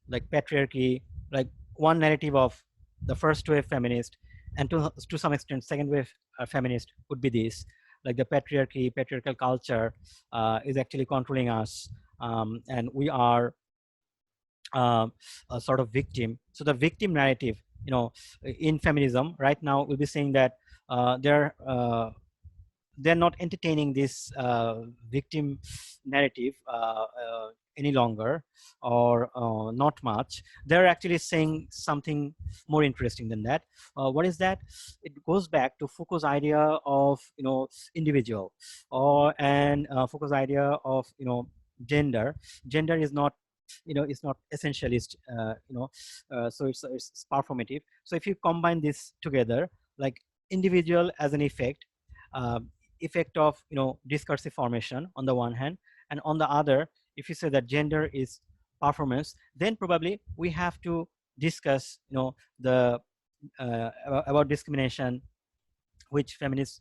[SPEAKER 1] like patriarchy, like one narrative of the first wave feminist, and to some extent second wave feminist would be this, like the patriarchal culture is actually controlling us, and we are a sort of victim. So the victim narrative, in feminism right now, will be saying that they're not entertaining this victim narrative any longer, or not much. They're actually saying something more interesting than that. What is that? It goes back to Foucault's idea of individual, and Foucault's idea of gender. Gender is not it's not essentialist, so it's performative. So if you combine this together, like individual as an effect of discursive formation on the one hand, and on the other, if you say that gender is performance, then probably we have to discuss the about discrimination, which feminists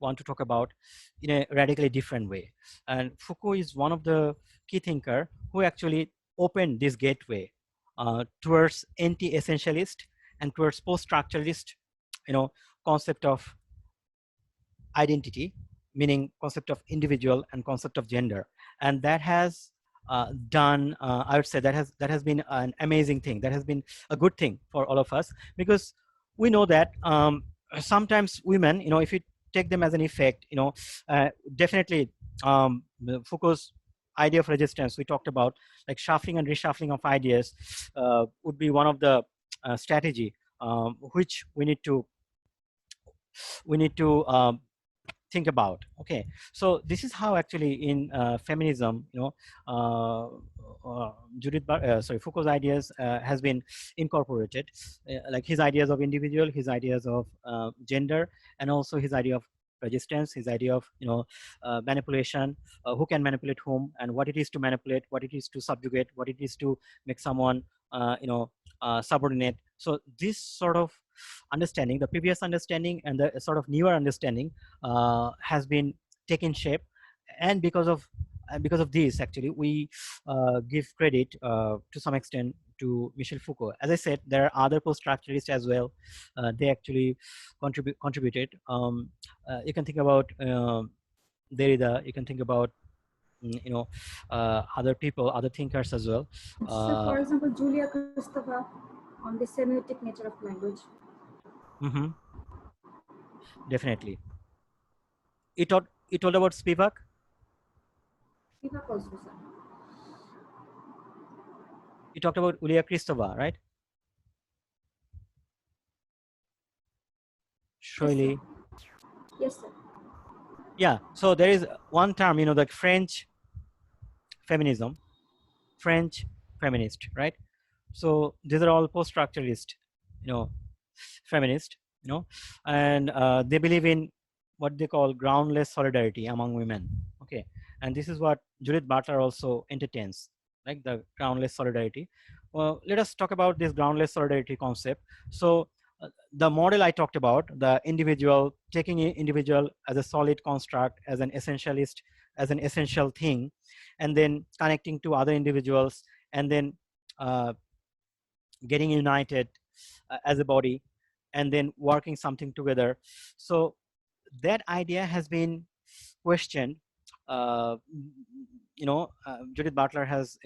[SPEAKER 1] want to talk about in a radically different way. And Foucault is one of the key thinker who actually opened this gateway towards anti-essentialist and towards post-structuralist concept of identity, meaning concept of individual and concept of gender. And that has done, I would say that has been an amazing thing. That has been a good thing for all of us, because we know that sometimes women, if you take them as an effect, definitely Foucault's idea of resistance we talked about, like shuffling and reshuffling of ideas, would be one of the strategy which we need to think about. Okay, so this is how actually in feminism, Foucault's ideas has been incorporated, like his ideas of individual, his ideas of gender, and also his idea of resistance, his idea of manipulation, who can manipulate whom, and what it is to manipulate, what it is to subjugate, what it is to make someone subordinate. So this sort of understanding, the previous understanding and the sort of newer understanding has been taken shape, and because of and because of this, actually, we give credit to some extent to Michel Foucault. As I said, there are other post-structuralists as well. They actually contributed. You can think about Derrida. You can think about other people, other thinkers as well.
[SPEAKER 3] So, for example, Julia Kristeva on the semiotic nature of language.
[SPEAKER 1] Definitely. You told about Spivak?
[SPEAKER 3] Spivak also, sir.
[SPEAKER 1] You talked about Julia Kristeva, right? Surely.
[SPEAKER 3] Yes, sir.
[SPEAKER 1] Yeah, so there is one term, the French feminism, French feminist, right? So these are all post-structuralist, feminist, and they believe in what they call groundless solidarity among women. Okay, and this is what Judith Butler also entertains, like the groundless solidarity. Well, let us talk about this groundless solidarity concept. So the model I talked about, the individual, taking individual as a solid construct, as an essentialist, as an essential thing, and then connecting to other individuals, and then getting united as a body, and then working something together. So that idea has been questioned. Judith Butler has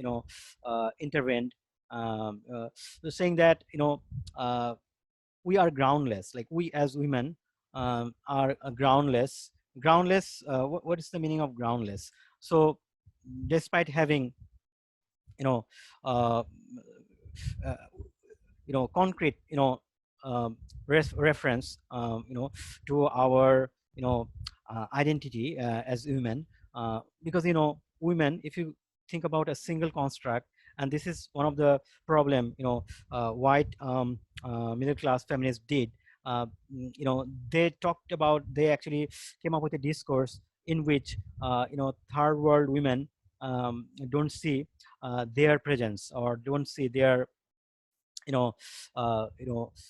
[SPEAKER 1] intervened, saying that we are groundless, like we as women are groundless. What is the meaning of groundless? So despite having uh, uh, concrete reference to our identity as women, because women, if you think about a single construct, and this is one of the problem white middle class feminists did. They actually came up with a discourse in which third world women don't see their presence, or don't see their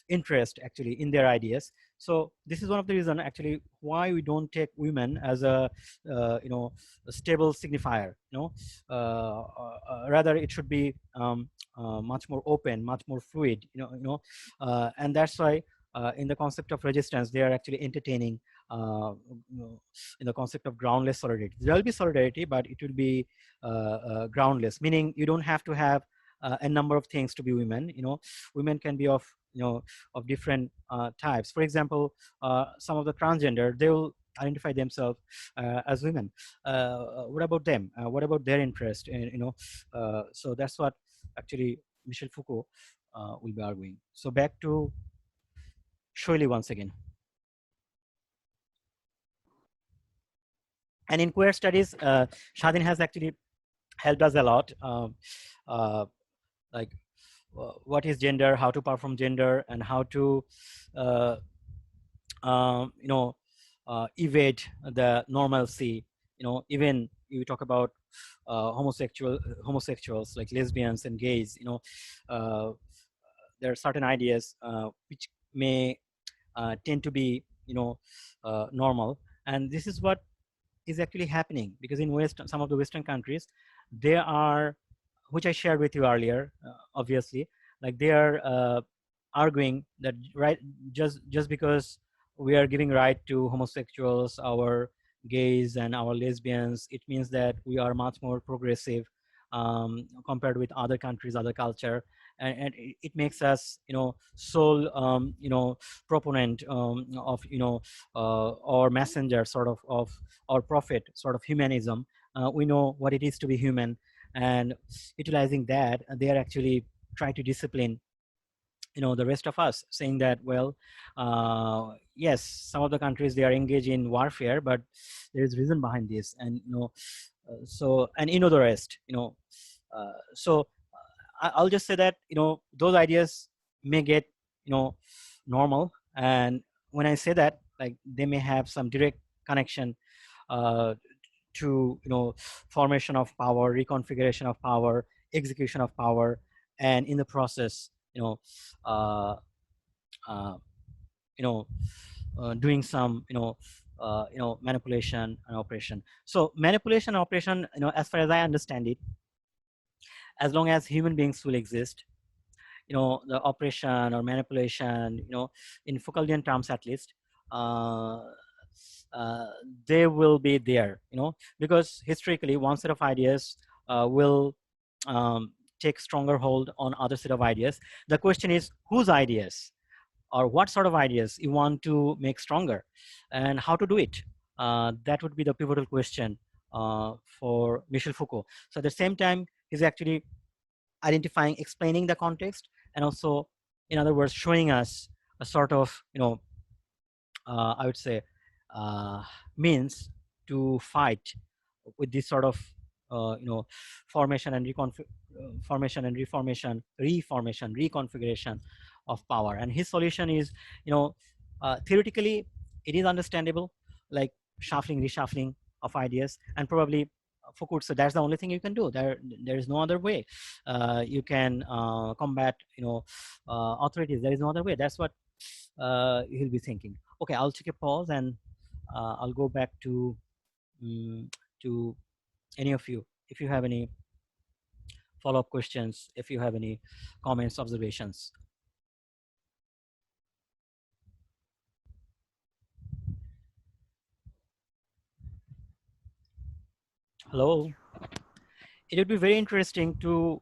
[SPEAKER 1] interest actually in their ideas. So this is one of the reasons actually why we don't take women as a a stable signifier. Rather it should be much more open, much more fluid. And that's why in the concept of resistance, they are actually entertaining in the concept of groundless solidarity. There will be solidarity, but it will be groundless, meaning you don't have to have a number of things to be women. Women can be of of different types. For example, some of the transgender, they will identify themselves as women. What about them? What about their interest? And so that's what actually Michel Foucault will be arguing. So back to Shoili once again. And in queer studies, Shadin has actually helped us a lot. Like what is gender, how to perform gender, and how to evade the normalcy. Even you talk about homosexuals like lesbians and gays. There are certain ideas which may tend to be normal, and this is what is actually happening, because in some of the Western countries, there are, which I shared with you earlier, obviously, like they are arguing that just because we are giving right to homosexuals, our gays and our lesbians, it means that we are much more progressive compared with other countries, other culture, and it makes us sole proponent of or messenger sort of or prophet sort of humanism. We know what it is to be human, and utilizing that, they are actually trying to discipline the rest of us, saying that, well, yes, some of the countries, they are engaged in warfare, but there is reason behind this, and so, and the rest. So I'll just say that those ideas may get normal, and when I say that, like, they may have some direct connection to formation of power, reconfiguration of power, execution of power, and in the process uh, uh, doing some manipulation and operation. So manipulation and operation, as far as I understand it, as long as human beings will exist, the operation or manipulation, in Foucauldian terms at least, uh, they will be there, because historically one set of ideas will take stronger hold on other set of ideas. The question is whose ideas or what sort of ideas you want to make stronger and how to do it. That would be the pivotal question for Michel Foucault. So at the same time, he's actually identifying, explaining the context, and also, in other words, showing us a sort of, I would say, means to fight with this sort of, formation and reformation, reconfiguration of power. And his solution is, theoretically, it is understandable, like shuffling, reshuffling of ideas, and probably Foucault. So that's the only thing you can do. There is no other way. You can combat, authorities. There is no other way. That's what he'll be thinking. Okay, I'll take a pause and I'll go back to any of you if you have any follow-up questions, if you have any comments, observations. Hello. It would be very interesting to,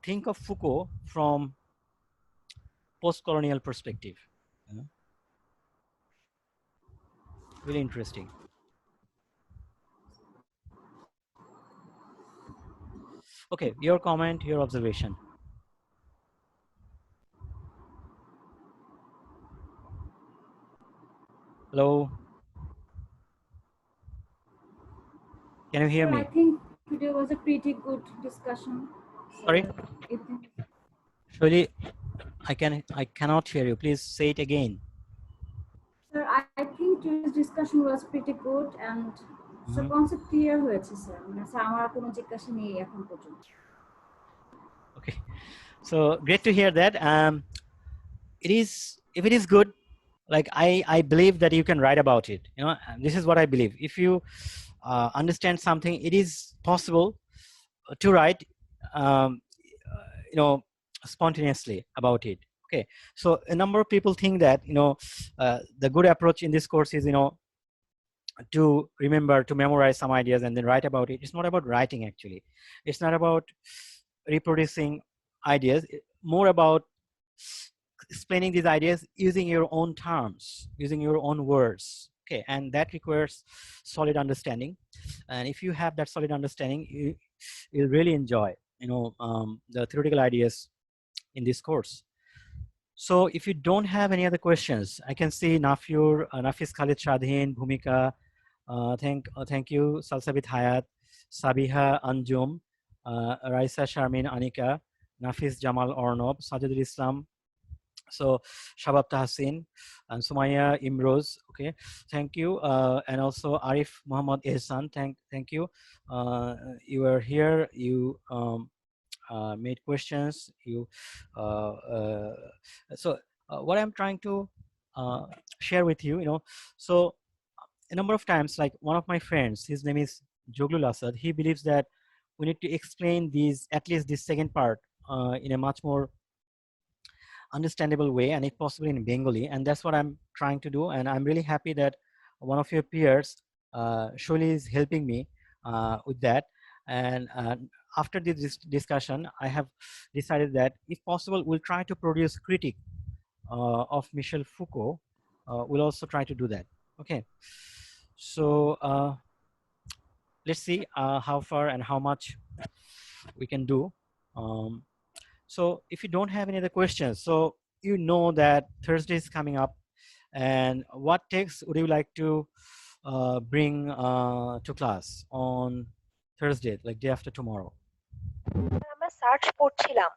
[SPEAKER 1] think of Foucault from post-colonial perspective. Really interesting. Okay, your comment, your observation. Hello. Can you hear me?
[SPEAKER 3] I think today was a pretty good discussion.
[SPEAKER 1] Sorry? Surely, I cannot hear you. Please say it again.
[SPEAKER 3] Sir, I think today's discussion was pretty good and the concept clear হয়েছে sir sir আমার কোনো জিজ্ঞাসা নেই এখন পর্যন্ত
[SPEAKER 1] Okay, so great to hear that. If it is good, like I believe that you can write about it. This is what I believe. If you understand something, it is possible to write, spontaneously about it. Okay, so a number of people think that the good approach in this course is to remember, to memorize some ideas and then write about it. It's not about writing, actually. It's not about reproducing ideas. More about explaining these ideas using your own terms, using your own words. Okay, and that requires solid understanding. And if you have that solid understanding, you'll really enjoy the theoretical ideas in this course. So if you don't have any other questions, I can see Nafis Khalid Shadhin, Bhumika, thank you, Salsabit Hayat, Sabiha Anjum, Raisa Sharmin Anika, Nafis Jamal Ornob, Sajidul Islam, so Shabab Tahsin, and Sumaya Imroz. Okay, thank you, and also Arif Muhammad Ehsan. Thank you. You were here. You made questions. So what I'm trying to share with you, so a number of times, like one of my friends, his name is Joglul Asad. He believes that we need to explain at least this second part in a much more understandable way, and if possible in Bengali, and that's what I'm trying to do. And I'm really happy that one of your peers, Sholi, is helping me with that. And after this discussion, I have decided that if possible, we'll try to produce critique of Michel Foucault. We'll also try to do that. Okay, so let's see how far and how much we can do. So if you don't have any other questions, so you know that Thursday is coming up, and what text would you like to bring to class on Thursday, like day after tomorrow?
[SPEAKER 7] আমরা search পড়ছিলাম।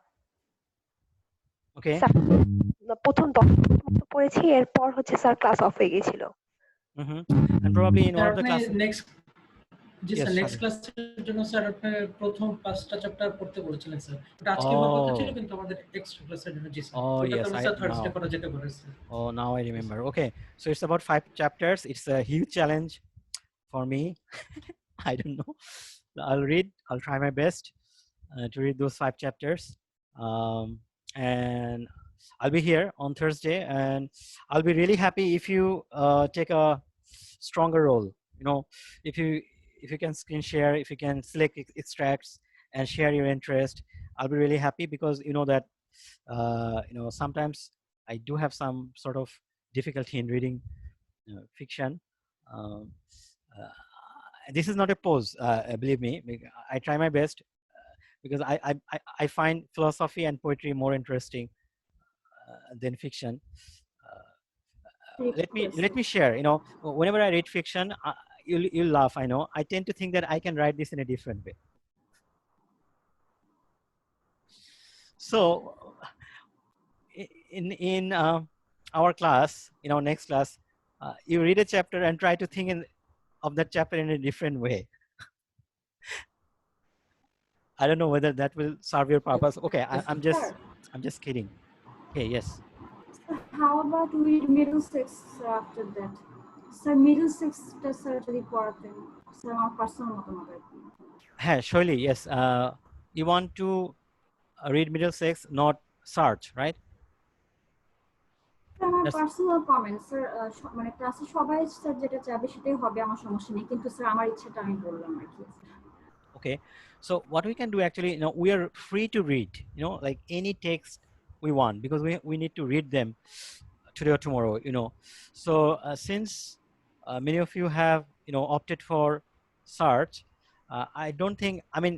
[SPEAKER 1] Okay.
[SPEAKER 7] প্রথম 10 minute পড়েছি, এরপর হচ্ছে sir class of হয়ে গিয়েছিল।
[SPEAKER 1] And probably in one of the class.
[SPEAKER 6] G
[SPEAKER 1] Yes,
[SPEAKER 6] sir, next
[SPEAKER 1] Sharif.
[SPEAKER 6] ক্লাসের জন্য স্যার আপনি প্রথম 5টা চ্যাপ্টার পড়তে বলেছিলেন স্যার। ওটা আজকে হওয়ার কথা ছিল,
[SPEAKER 1] Oh,
[SPEAKER 6] কিন্তু আমাদের এক্সট্রা ক্লাসের জন্য। জি স্যার,
[SPEAKER 1] oh
[SPEAKER 6] ওটা তো
[SPEAKER 1] yes,
[SPEAKER 6] আমরা
[SPEAKER 1] I
[SPEAKER 6] স্যার থার্সডে
[SPEAKER 1] now.
[SPEAKER 6] করা যেতে পারে sir.
[SPEAKER 1] Oh, now I remember. Okay, so it's about 5 chapters. It's a huge challenge for me. I don't know. I'll try my best to read those 5 chapters. And I'll be here on Thursday, and I'll be really happy if you take a stronger role. You know, if you can screen share, if you can select extracts and share your interest, I'll be really happy, because you know that sometimes I do have some sort of difficulty in reading fiction. Um, uh, this is not a pose, believe me. I try my best, because I find philosophy and poetry more interesting than fiction. Let me share. Whenever I read fiction, you'll laugh. I know. I tend to think that I can write this in a different way. So, in our class, in our next class, you read a chapter and try to think of that chapter in a different way. I don't know whether that will serve your purpose. Okay, I'm just kidding. Okay, yes.
[SPEAKER 3] So how about we read middle six after that? Sir, middle sixটা sir যদি পড়াতেন, sir আমার personal মতামত আর কি।
[SPEAKER 1] Hey, surely, yes. You want to read Middlesex, not search, right?
[SPEAKER 3] আমার
[SPEAKER 1] That's
[SPEAKER 3] personal comment sir, মানে ক্লাসে সবাই স্যার যেটা চাবে সেটাই হবে, আমার সমস্যা নেই, কিন্তু স্যার আমার ইচ্ছাটা আমি বললাম আর কি।
[SPEAKER 1] okay. So what we can do, actually, we are free to read, like any text we want, because we need to read them today or tomorrow. So since many of you have opted for search, I don't think, I mean,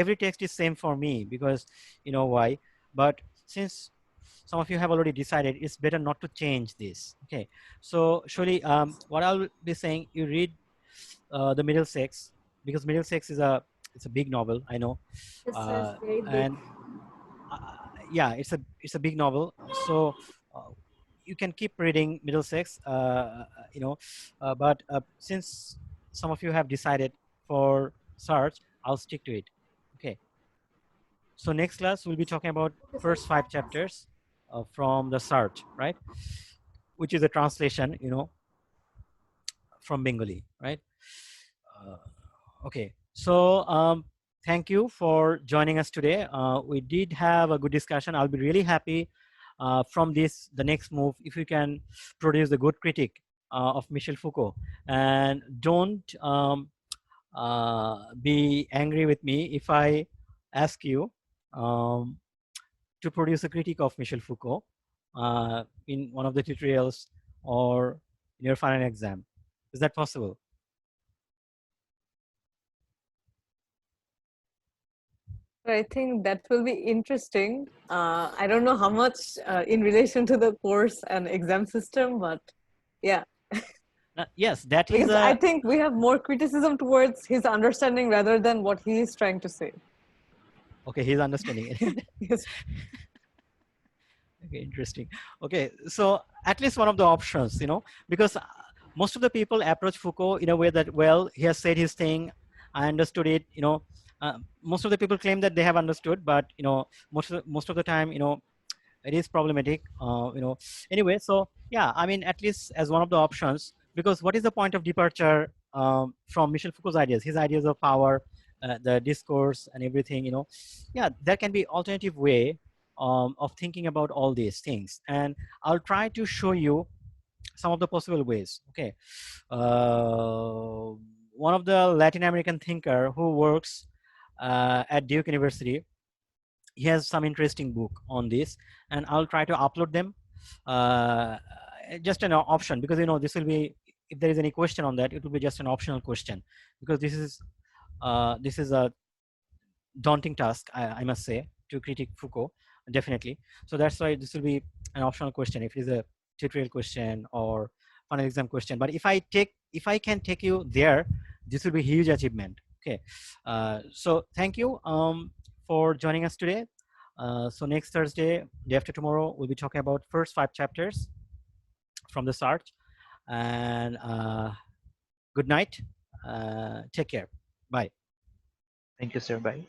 [SPEAKER 1] every text is same for me, because you know why. But since some of you have already decided, it's better not to change this. Okay, so surely what I'll be saying, you read the Middlesex, because Middlesex is it's a big novel, I know.
[SPEAKER 3] Yes, sir, it's very big.
[SPEAKER 1] And yeah, it's a big novel. So you can keep reading Middlesex, but since some of you have decided for search, I'll stick to it. Okay, so next class we'll be talking about first 5 chapters from the search, right, which is a translation from Bengali, right? Okay, so thank you for joining us today. We did have a good discussion. I'll be really happy from this, the next move, if you can produce a good critique of Michel Foucault. And don't be angry with me if I ask you to produce a critique of Michel Foucault in one of the tutorials or in your final exam. Is that possible?
[SPEAKER 4] I think that will be interesting. I don't know how much in relation to the course and exam system, but yeah.
[SPEAKER 1] Yes, that is
[SPEAKER 4] because I think we have more criticism towards his understanding rather than what he is trying to say.
[SPEAKER 1] Okay, he's understanding it.
[SPEAKER 4] Yes.
[SPEAKER 1] Okay, interesting. Okay, so at least one of the options, because most of the people approach Foucault in a way that, well, he has said his thing, I understood it, most of the people claim that they have understood, but most of the time, it is problematic, anyway. So yeah, I mean, at least as one of the options, because what is the point of departure from Michel Foucault's ideas, his ideas of power, the discourse and everything, yeah, there can be alternative way of thinking about all these things, and I'll try to show you some of the possible ways. Okay, one of the Latin American thinker who works at Duke University, he has some interesting book on this, and I'll try to upload them, just an option, because this will be, if there is any question on that, it will be just an optional question, because this is a daunting task, I must say, to critique Foucault, definitely. So that's why this will be an optional question if it is a tutorial question or final exam question. But if I can take you there, this will be a huge achievement. Okay, so thank you for joining us today. So next Thursday, day after tomorrow, we'll be talking about first 5 chapters from the search. And good night. Take care. Bye.
[SPEAKER 8] Thank you, sir. Bye.